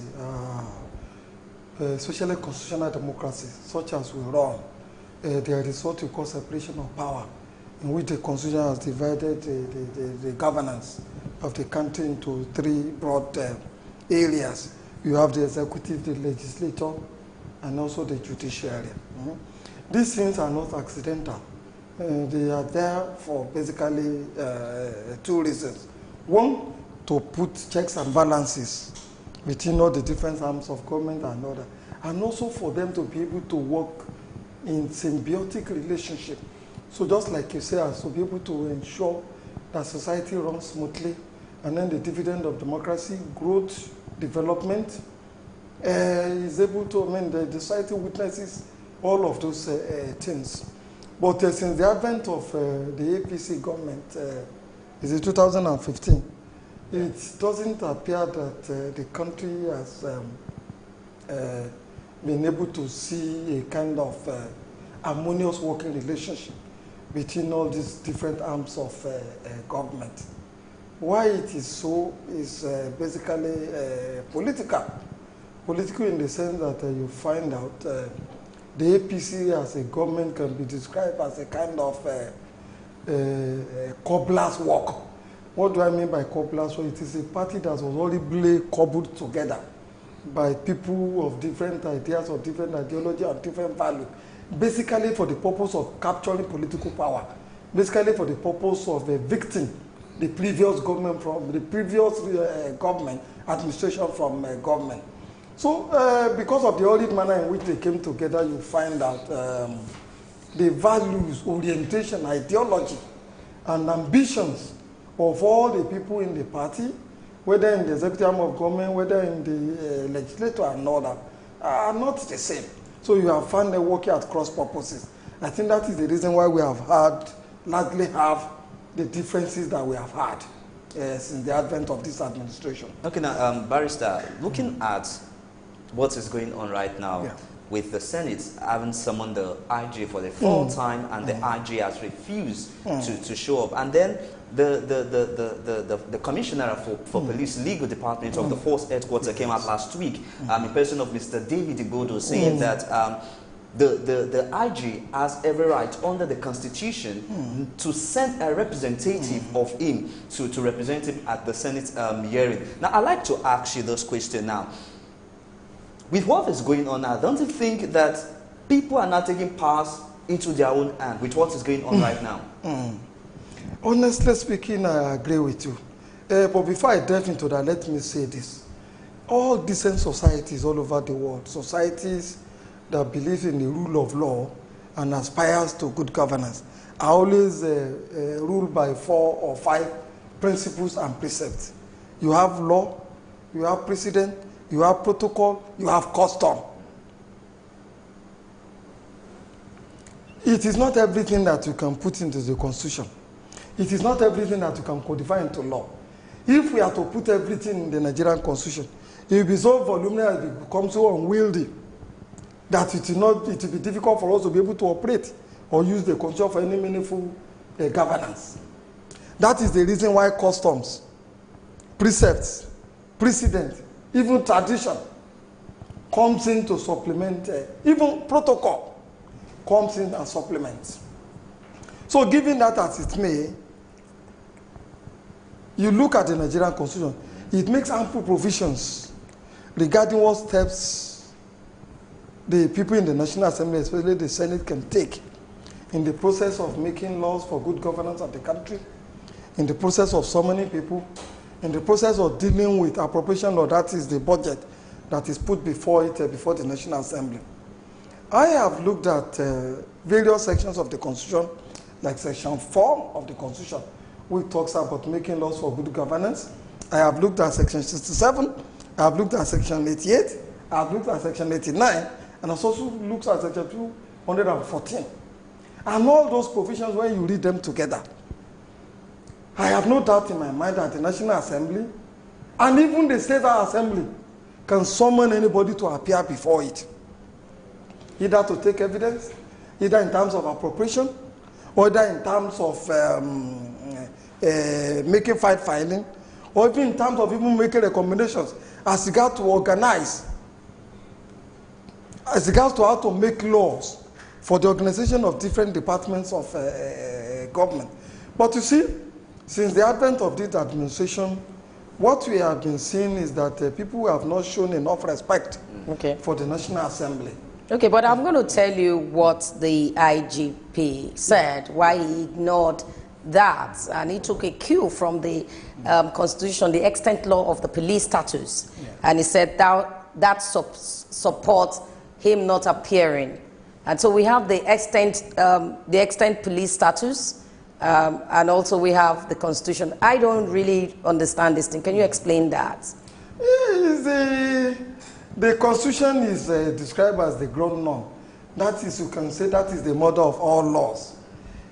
especially constitutional democracy, such as we run, there is what we call separation of power, in which the Constitution has divided the governance of the country into 3 broad areas. You have the executive, the legislature, and also the judiciary. These things are not accidental. They are there for basically 2 reasons. One, to put checks and balances between all the different arms of government and other, and also for them to be able to work in symbiotic relationship. So just like you say, to be able to ensure that society runs smoothly, and then the dividend of democracy, growth, development, is able to, the society witnesses all of those things. But since the advent of the APC government, is in 2015, it doesn't appear that the country has been able to see a kind of harmonious working relationship between all these different arms of government. Why it is so is basically political. Political in the sense that you find out the APC as a government can be described as a kind of cobbler's work. What do I mean by cobbler's work? It is a party that was already cobbled together by people of different ideas or different ideology or different value, basically for the purpose of capturing political power, basically for the purpose of evicting the previous government from the previous government administration from government. So because of the ordered manner in which they came together, you find out the values, orientation, ideology, and ambitions of all the people in the party, whether in the executive arm of government, whether in the legislature and all that, are not the same. So you have found them working at cross purposes. I think that is the reason why we have largely have the differences that we have had since the advent of this administration. Okay, now, Barrister, looking at what is going on right now, with the Senate having summoned the IG for the 4th time, and the IG has refused to show up, and then the commissioner for police legal department of the force headquarters came out last week in person of Mr. David Igbodo, saying that the IG has every right under the constitution to send a representative of him to represent him at the Senate hearing. Now, I'd like to ask you this question now. With what is going on now, don't you think that people are not taking powers into their own hand with what is going on right now? Honestly speaking, I agree with you. But before I delve into that, let me say this. All decent societies all over the world, societies that believe in the rule of law and aspires to good governance, are always ruled by 4 or 5 principles and precepts. You have law, you have precedent, you have protocol, you have custom. It is not everything that you can put into the constitution. It is not everything that you can codify into law. If we are to put everything in the Nigerian constitution, it will be so voluminous, it will become so unwieldy that it will be difficult for us to be able to operate or use the constitution for any meaningful governance. That is the reason why customs, precepts, precedent, even tradition comes in to supplement, even protocol comes in and supplements. So given that as it may, you look at the Nigerian constitution, it makes ample provisions regarding what steps the people in the National Assembly, especially the Senate, can take in the process of making laws for good governance of the country, in the process of summoning people, in the process of dealing with appropriation law, that is the budget that is put before it, before the National Assembly. I have looked at various sections of the Constitution, like Section 4 of the Constitution, which talks about making laws for good governance. I have looked at Section 67, I have looked at Section 88, I have looked at Section 89, and I also looked at Section 214. And all those provisions, when you read them together, I have no doubt in my mind that the National Assembly and even the State Assembly can summon anybody to appear before it, either to take evidence, either in terms of appropriation, or either in terms of making filing, or even in terms of even making recommendations as regards to organize, as regards to how to make laws for the organization of different departments of government. But you see, since the advent of this administration, what we have been seeing is that people have not shown enough respect for the National Assembly. Okay, but I'm going to tell you what the IGP said, why he ignored that, and he took a cue from the Constitution, the extant law of the police status, and he said that supports him not appearing. And so we have the extant police status, and also we have the Constitution. I don't really understand this thing. Can you explain that? The Constitution is described as the ground norm. That is, you can say that is the mother of all laws.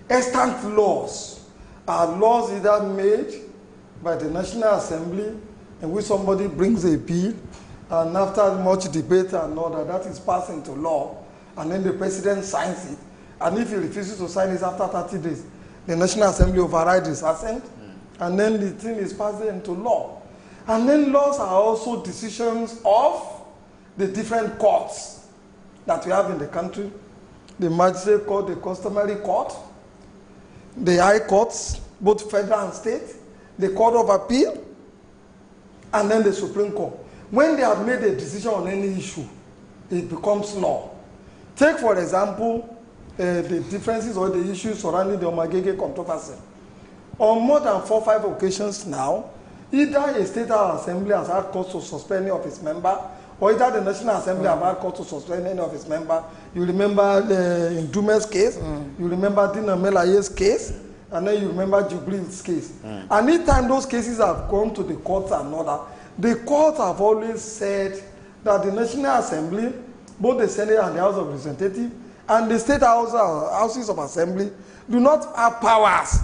Extant laws are laws either made by the National Assembly, in which somebody brings a bill, and after much debate and all that, that is passed into law, and then the president signs it. And if he refuses to sign it after 30 days, the National Assembly overrides his assent, and then the thing is passed into law. And then laws are also decisions of the different courts that we have in the country. The magistrate court, the customary court, the high courts, both federal and state, the court of appeal, and then the Supreme Court. When they have made a decision on any issue, it becomes law. Take, for example, the differences or the issues surrounding the Omagege controversy. On more than 4 or 5 occasions now, either a state assembly has had cause to suspend any of its members, or either the National Assembly have had cause to suspend any of its members. You remember in Dume's case, you remember Dina Melaye's case, and then you remember Jubilee's case. And each time those cases have gone to the courts and all that, the courts have always said that the National Assembly, both the Senate and the House of Representatives, and the state houses of assembly do not have powers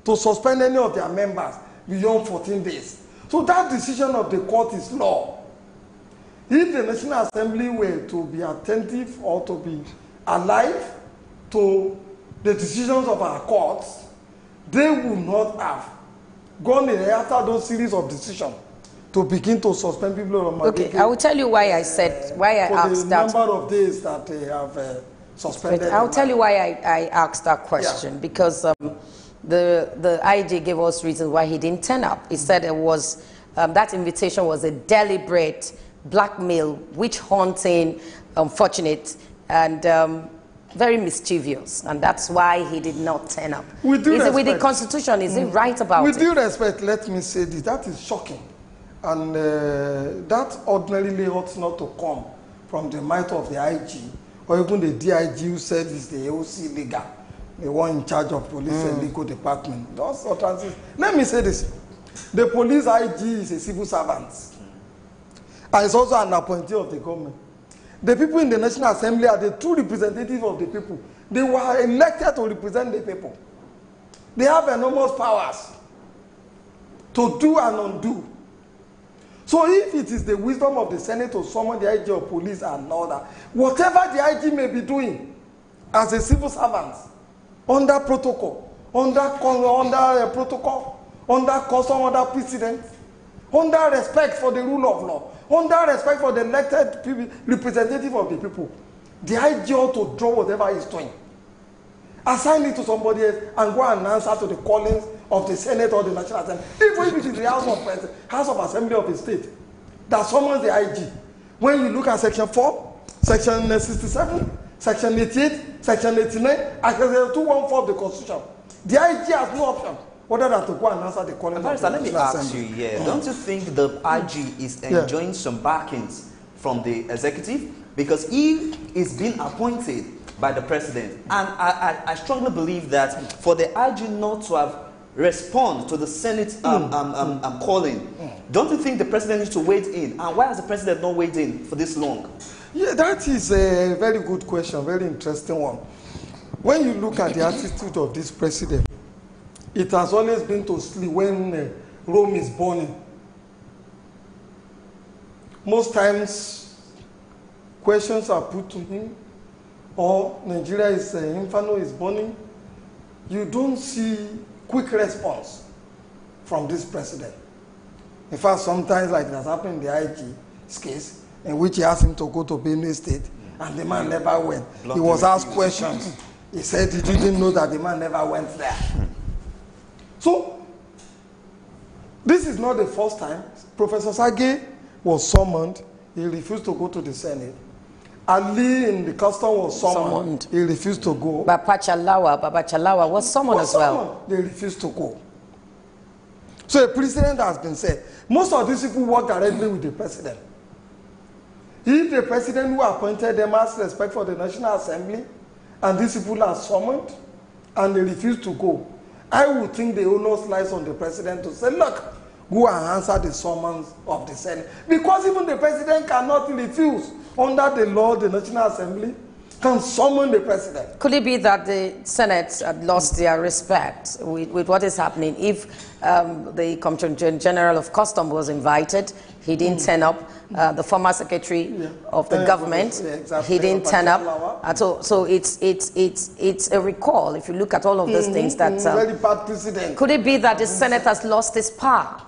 to suspend any of their members beyond 14 days. So that decision of the court is law. If the National Assembly were to be attentive or to be alive to the decisions of our courts, they would not have gone in after those series of decisions to begin to suspend people on Okay, I will tell you why I said, why I asked that. For the number of days that they have suspended. I'll tell you why I asked that question, because the IG gave us reasons why he didn't turn up. He said it was, that invitation was a deliberate blackmail, witch hunting, unfortunate, and very mischievous, and that's why he did not turn up. With the Constitution, is it right about it? With due respect, let me say this, that is shocking, and that ordinarily ought not to come from the might of the IG, or even the DIG who said is the AOC leader, the one in charge of police and legal department. Those utterances. Let me say this, the police IG is a civil servant, and it's also an appointee of the government. The people in the National Assembly are the true representatives of the people. They were elected to represent the people. They have enormous powers to do and undo. So if it is the wisdom of the Senate to summon the IG of police and all that, whatever the IG may be doing as a civil servant, under protocol, under protocol, under custom, under precedent, under respect for the rule of law, under respect for the elected people, representative of the people, the IG ought to draw whatever he's doing, assign it to somebody else, and go and answer to the callings of the Senate or the National Assembly. Even if it is the House of Assembly of the state that summons the IG. When you look at Section 4, Section 67, Section 88, Section 89, and Section 214 of the Constitution, the IG has no option other than to go and answer the calling. Let me ask you here, don't you think the IG is enjoying some backings from the executive? Because he is being appointed by the president. And I strongly believe that for the IG not to have responded to the Senate calling, don't you think the president needs to wade in? And why has the president not waded in for this long? Yeah, that is a very good question, very interesting one. When you look at the attitude of this president, it has always been to sleep when Rome is burning. Most times, questions are put to him, or Nigeria is inferno is burning. You don't see quick response from this president. In fact, sometimes, like it has happened in the IG's case, in which he asked him to go to Benue State, and the man never went. He was asked questions. He said he didn't know that the man never went there. So, this is not the first time. Professor Sage was summoned. He refused to go to the Senate. Ali in the custom was summoned. He refused to go. Baba Chalawa was summoned as well. They refused to go. So the president has been said. Most of these people work directly with the president. If the president who appointed them has respect for the National Assembly, and these people are summoned, and they refuse to go, I would think the onus lies on the president to say, look, go and answer the summons of the Senate. Because even the president cannot refuse. Under the law, the National Assembly can summon the president. Could it be that the Senate had lost their respect with what is happening? If the Comptroller General of Customs was invited, he didn't turn up. The former Secretary of the government, exactly. He didn't turn up at all. So it's a recall. If you look at all of those things, that very bad precedent. Could it be that the Senate has lost its power?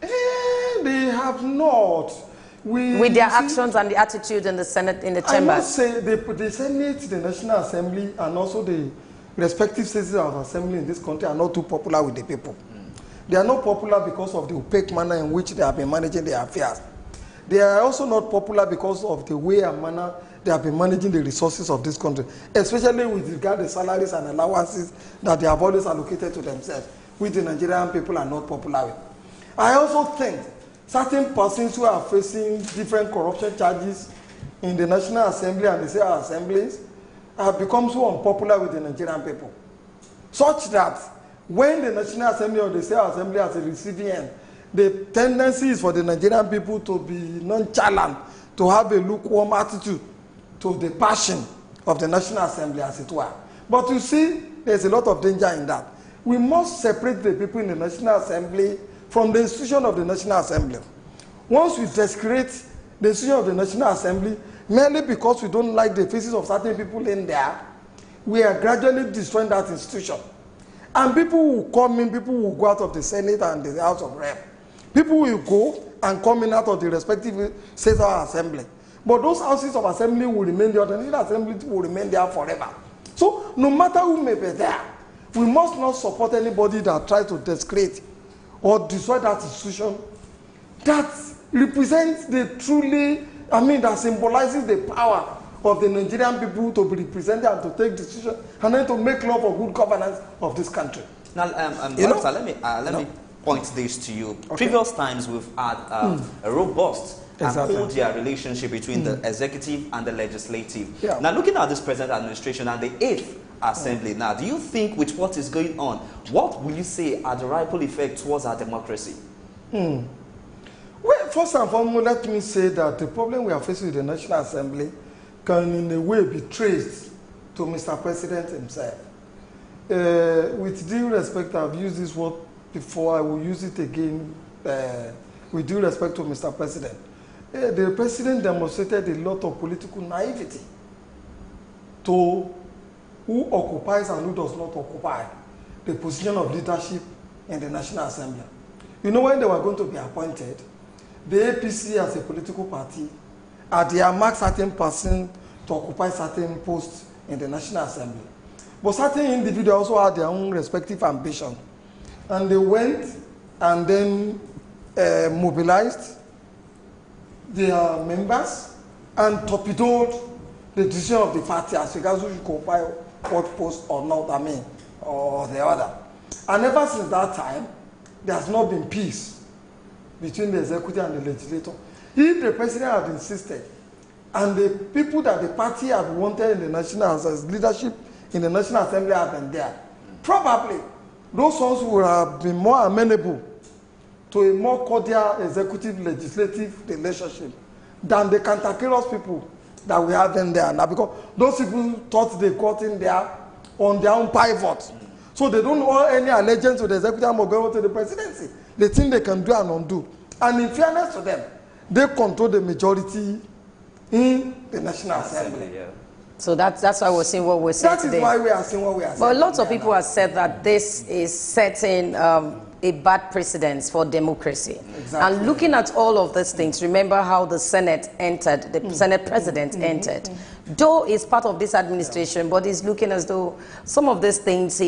They have not. With their actions and the attitude in the Senate, in the chamber. I must say, the Senate, the National Assembly, and also the respective citizens of the Assembly in this country are not too popular with the people. They are not popular because of the opaque manner in which they have been managing their affairs. They are also not popular because of the way and manner they have been managing the resources of this country, especially with regard to the salaries and allowances that they have always allocated to themselves, which the Nigerian people are not popular with. I also think certain persons who are facing different corruption charges in the National Assembly and the state assemblies have become so unpopular with the Nigerian people, such that when the National Assembly or the state assembly has a receiving end, the tendency is for the Nigerian people to be nonchalant, to have a lukewarm attitude to the passion of the National Assembly, as it were. But you see, there's a lot of danger in that. We must separate the people in the National Assembly from the institution of the National Assembly. Once we desecrate the institution of the National Assembly, merely because we don't like the faces of certain people in there, we are gradually destroying that institution. And people will come in, people will go out of the Senate and the House of Rep. People will go and come in out of the respective state assembly. But those houses of assembly will remain there, the National Assembly will remain there forever. So no matter who may be there, we must not support anybody that tries to desecrate or destroy that institution that represents the truly, that symbolizes the power of the Nigerian people to be represented and to take decisions and then to make law for good governance of this country. Now, let me point this to you. Okay. Previous times we've had a robust and cordial relationship between the executive and the legislative. Yeah. Now, looking at this present administration and the 8th Assembly now, do you think with what is going on, what will you say are the ripple effect towards our democracy? Well, first and foremost, let me say that the problem we are facing with the National Assembly can in a way be traced to Mr. President himself. With due respect, I've used this word before, I will use it again with due respect to Mr. President. The President demonstrated a lot of political naivety to who occupies and who does not occupy the position of leadership in the National Assembly. You know, when they were going to be appointed, the APC as a political party had earmarked certain persons to occupy certain posts in the National Assembly. But certain individuals also had their own respective ambition. And they went and then mobilized their members and torpedoed the decision of the party as regards who should occupy what post or not, or the other. And ever since that time, there has not been peace between the executive and the legislature. If the president had insisted, and the people that the party had wanted in the national as leadership in the National Assembly had been there, probably those ones would have been more amenable to a more cordial executive-legislative relationship than the cantankerous people that we have in there now, because those people thought they got in there on their own pivot. So they don't owe any allegiance to the executive or to the presidency. They think they can do and undo. And in fairness to them, they control the majority in the National Assembly. Yeah. So that's why we're seeing what we're saying today. That is why we are seeing what we are saying. But lots of people have said that this is setting a bad precedence for democracy. Exactly. And looking at all of these things, remember how the Senate entered, the Senate President entered. Though he's part of this administration, but he's looking as though some of these things,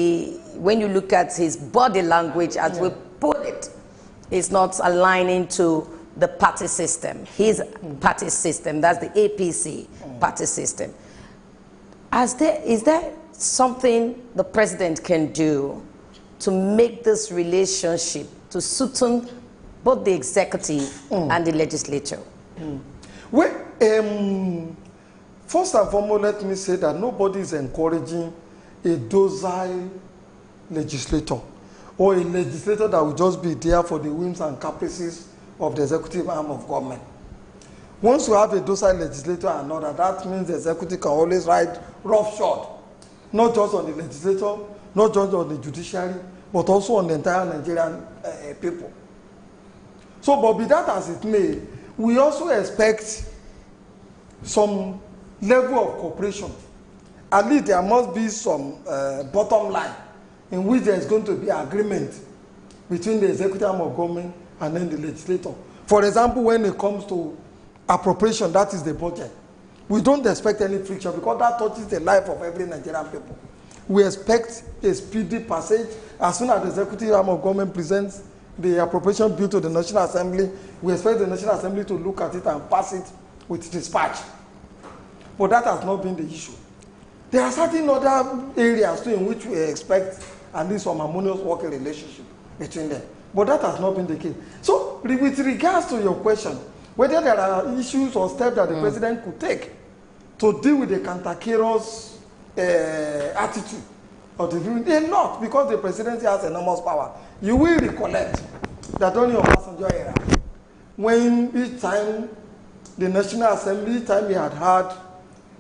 when you look at his body language, as we put it, is not aligning to the party system, his party system, that's the APC party system. Is there something the president can do to make this relationship to sweeten both the executive and the legislature? Well, first and foremost, let me say that nobody is encouraging a docile legislator or a legislator that will just be there for the whims and caprices of the executive arm of government. Once you have a docile legislator and another, that means the executive can always ride roughshod, not just on the legislature, not just on the judiciary, but also on the entire Nigerian people. So, but be that as it may, we also expect some level of cooperation. At least there must be some bottom line in which there is going to be agreement between the executive arm of government and then the legislator. For example, when it comes to appropriation, that is the budget. We don't expect any friction because that touches the life of every Nigerian people. We expect a speedy passage. As soon as the executive arm of government presents the appropriation bill to the National Assembly, we expect the National Assembly to look at it and pass it with dispatch. But that has not been the issue. There are certain other areas too in which we expect at least some harmonious working relationship between them. But that has not been the case. So, with regards to your question, whether there are issues or steps that the president could take to deal with the cantankerous attitude of the viewing, a lot, because the presidency has enormous power. You will recollect that only on Obasanjo era, when each time the National Assembly, each time we had had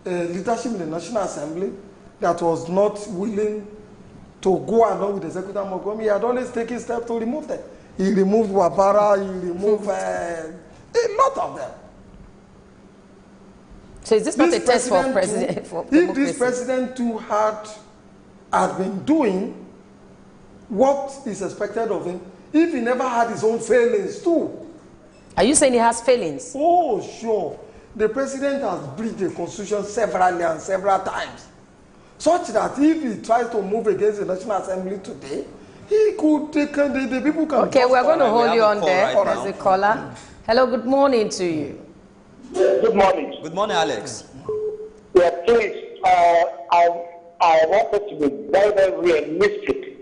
leadership in the National Assembly that was not willing to go along with the executive arm of government, he had always taken steps to remove them. He removed Wabara, he removed a lot of them. So is this not a test for president? If this president too had been doing what is expected of him, if he never had his own failings too. Are you saying he has failings? Oh, sure. The president has breached the constitution several times, such that if he tries to move against the National Assembly today, he could take the people can. Okay, we're going to hold you on there. There's a caller. Hello, good morning to you. Good morning. Good morning, Alex. Yeah, please, I want us to be very, very realistic.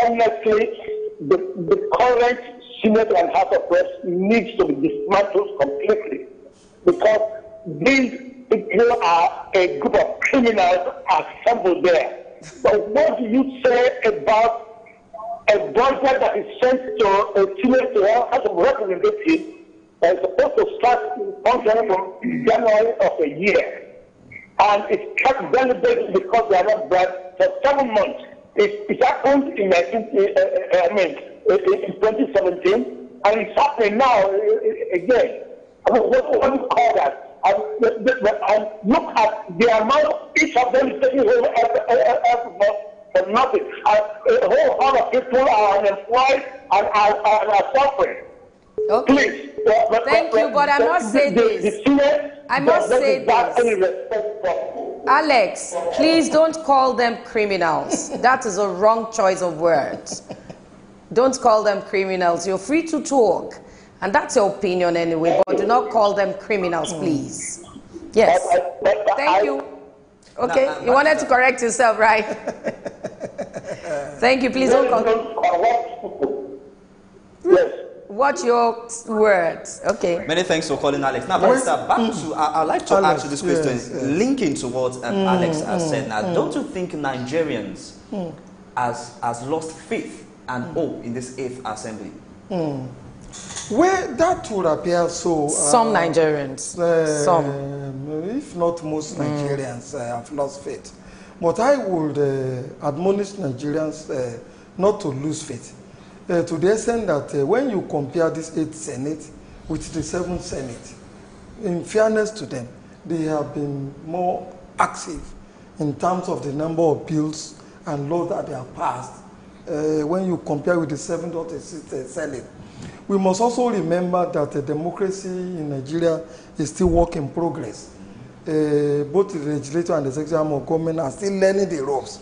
Honestly, the current Senate and House of Reps needs to be dismantled completely, because these people are a group of criminals assembled there. But what do you say about a budget that is sent to a Senate House of Representatives that is supposed to start functioning from January of a year? And it's kept delegated because they are not brought for 7 months. It happened in 2017, and it's happening now again. What do you call that? And look at the amount each of them is taking home every month for nothing. A whole lot of people are unemployed and are suffering. Okay. Please. Thank you, but I must say this. I must say this. Alex, please don't call them criminals. That is a wrong choice of words. Don't call them criminals. You're free to talk. And that's your opinion anyway, but do not call them criminals, please. Yes. Thank you. Okay, you wanted to correct yourself, right? Thank you. Please don't call. Yes. Watch your words. Okay. Many thanks for calling, Alex. Now, Barrister, back to, I'd like to ask you this question, linking to what Alex has said. Now, don't you think Nigerians has lost faith and hope in this 8th Assembly? Well, that would appear so. Some Nigerians. Some. If not most Nigerians have lost faith. But I would admonish Nigerians not to lose faith. To the extent that when you compare this 8th Senate with the 7th Senate, in fairness to them, they have been more active in terms of the number of bills and laws that they have passed when you compare with the 7th or the 6th Senate. We must also remember that democracy in Nigeria is still work in progress. Both the legislature and the executive arm of government are still learning the ropes.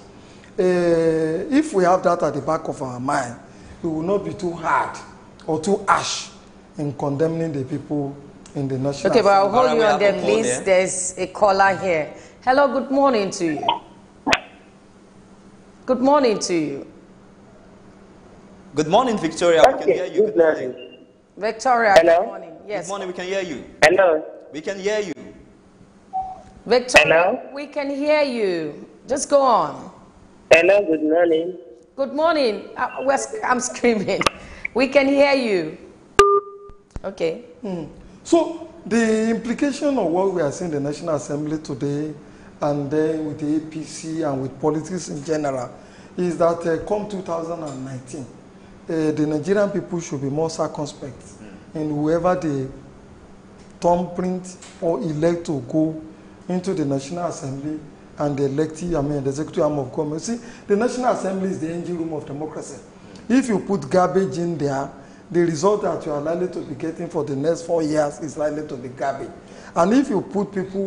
If we have that at the back of our mind, we will not be too hard or too harsh in condemning the people in the National Okay, but I'll Assembly. hold you on the list. There's a caller here. Hello, good morning to you. Good morning to you. Good morning, Victoria. We can hear you. Good morning. Victoria, Hello? good morning. Yes. Good morning, we can hear you. Hello. We can hear you. Victoria, Hello? we can hear you. Just go on. Hello, good morning. Good morning. I'm screaming. We can hear you. Okay. So the implication of what we are seeing in the National Assembly today, and then with the APC and with politics in general, is that come 2019, the Nigerian people should be more circumspect in whoever they thumbprint or elect to go into the National Assembly and the the executive arm of government. See, the National Assembly is the engine room of democracy. If you put garbage in there, the result that you are likely to be getting for the next 4 years is likely to be garbage. And if you put people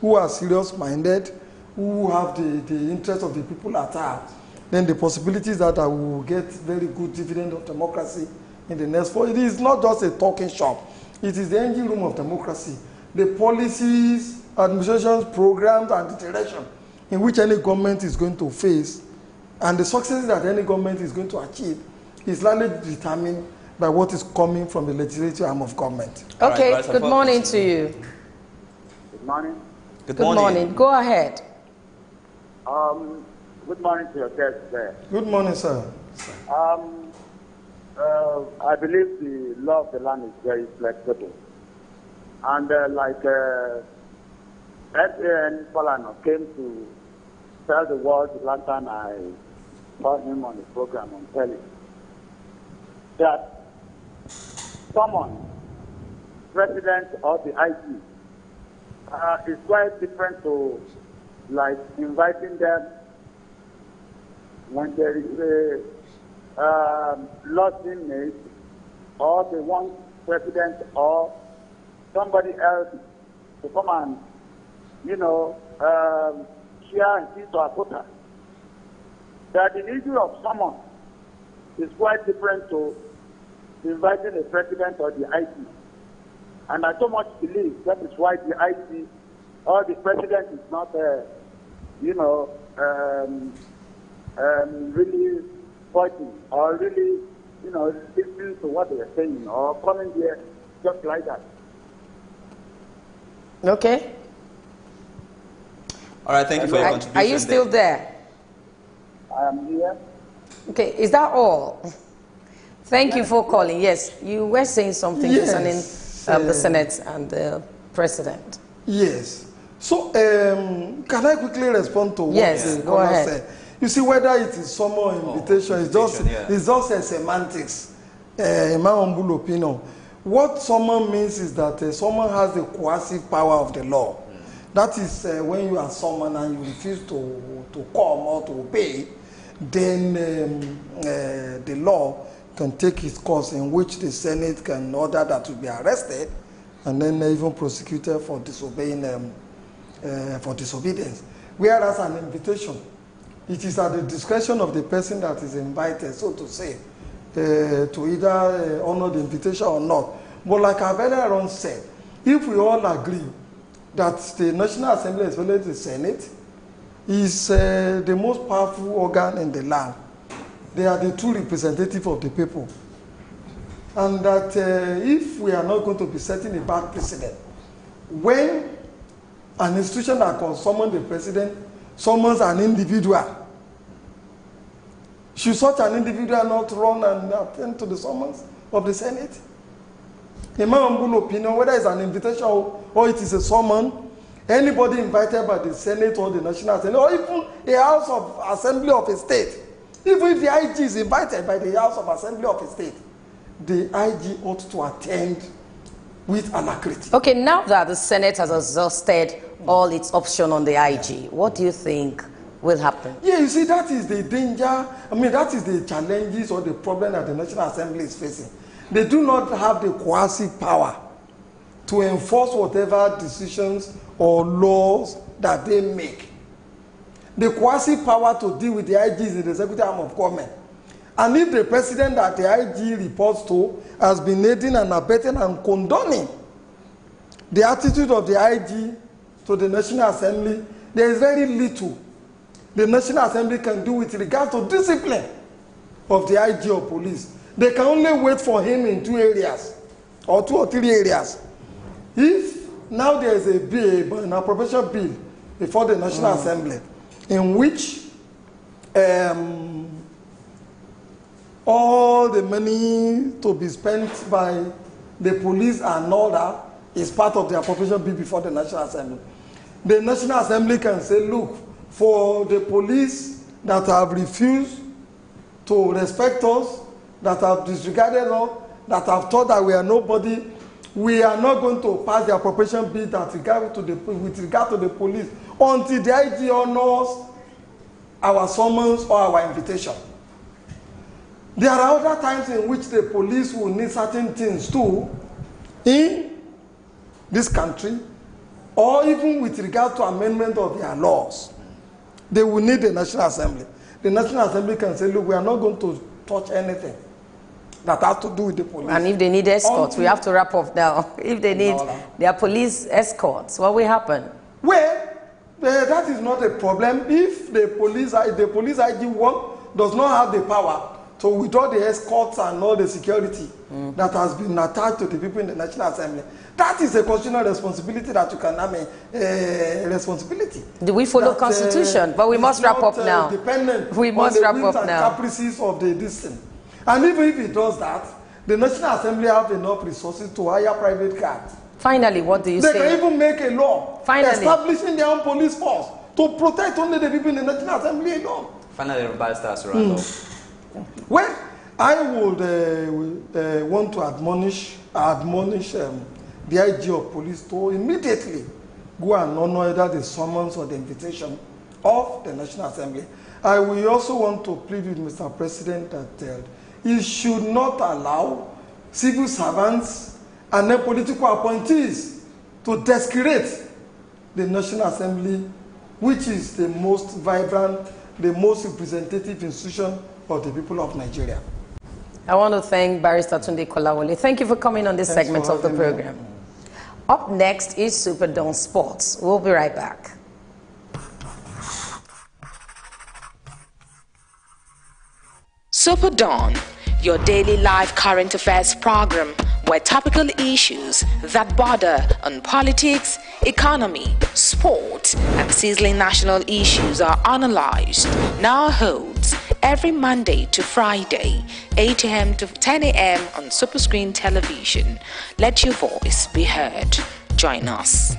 who are serious-minded, who have the interest of the people at heart, then the possibilities that I will get very good dividend of democracy in the next 4 years. It is not just a talking shop. It is the engine room of democracy. The policies, administrations, programs, and the direction in which any government is going to face, and the successes that any government is going to achieve, is largely determined by what is coming from the legislative arm of government. Okay, right, good morning to you. Good morning. Good Good morning. Go ahead. Good morning to your guest there. Good morning, sir. I believe the law of the land is very flexible. And S.A.N. Polano came to tell the world the last time I saw him on the program on telly, that someone, president or the IG, is quite different to like inviting them when there is a lost inmate, or they want president or somebody else to come and, share and see to a quota. That the issue of someone is quite different to inviting a president or the IT. And I so much believe that is why the IT or the president is not, really fighting or really, listening to what they are saying or coming here just like that. Okay. All right, thank you for your contribution. Are you still there? I am here. Okay, is that all? Thank you for calling. Yes, you were saying something concerning the Senate and the President. Yes. So, can I quickly respond to what the go ahead. said? You see, whether it is summon invitation, it's just a semantics, in my humble opinion. What summon means is that someone has the coercive power of the law. That is when you are summoned and you refuse to come or to obey, then the law can take its course, in which the Senate can order that to be arrested and then even prosecuted for disobeying for disobedience. Whereas an invitation, it is at the discretion of the person that is invited, so to say, to either honor the invitation or not. But like I've earlier on said, if we all agree that the National Assembly, especially the Senate, is the most powerful organ in the land, they are the true representative of the people. And that if we are not going to be setting a bad precedent, when an institution that can summon the president summons an individual, should such an individual not run and attend to the summons of the Senate? In my humble opinion, whether it's an invitation or it is a summon, anybody invited by the Senate or the National Assembly, or even a House of Assembly of a state, even if the IG is invited by the House of Assembly of a state, the IG ought to attend with alacrity. Okay, now that the Senate has exhausted all its options on the IG, what do you think will happen? Yeah, you see, that is the danger. I mean, that is the challenges or the problem that the National Assembly is facing. They do not have the coercive power to enforce whatever decisions or laws that they make. The coercive power to deal with the IGs in the executive arm of government. And if the president that the IG reports to has been aiding and abetting and condoning the attitude of the IG to the National Assembly, there is very little the National Assembly can do with regard to discipline of the IG or police. They can only wait for him in 2 areas, or 2 or 3 areas. If now there is a bill, an appropriation bill before the National Assembly, in which all the money to be spent by the police and all that is part of the appropriation bill before the National Assembly. The National Assembly can say, look, for the police that have refused to respect us, that have disregarded us, that have thought that we are nobody, we are not going to pass the appropriation bill with regard to the police until the IG honors our summons or our invitation. There are other times in which the police will need certain things too in this country, or even with regard to amendment of their laws. They will need the National Assembly. The National Assembly can say, look, we are not going to touch anything that has to do with the police. And if they need escorts, we have to wrap up now. If they need their police escorts, what will happen? Well, that is not a problem. If the police IG work does not have the power to withdraw the escorts and all the security that has been attached to the people in the National Assembly, that is a constitutional responsibility that you can have a responsibility. Do we follow Constitution? But we must wrap up now. We must wrap up now. Caprices of the distance. And even if it does that, the National Assembly have enough resources to hire private cars. Finally, what do you say? They can even make a law establishing their own police force to protect only the people in the National Assembly alone. Finally, everybody starts to run off. Well, I would want to admonish the IG of police to immediately go and honor either the summons or the invitation of the National Assembly. I will also want to plead with Mr. President that he should not allow civil servants and then political appointees to desecrate the National Assembly, which is the most vibrant, the most representative institution of the people of Nigeria. I want to thank Barrister Tunde Kolawole. Thank you for coming on this segment of the program. Up next is SuperDawn Sports. We'll be right back. SuperDawn, your daily live current affairs program where topical issues that border on politics, economy, sport, and sizzling national issues are analyzed, now holds every Monday to Friday, 8 a.m. to 10 a.m. on Superscreen Television. Let your voice be heard. Join us.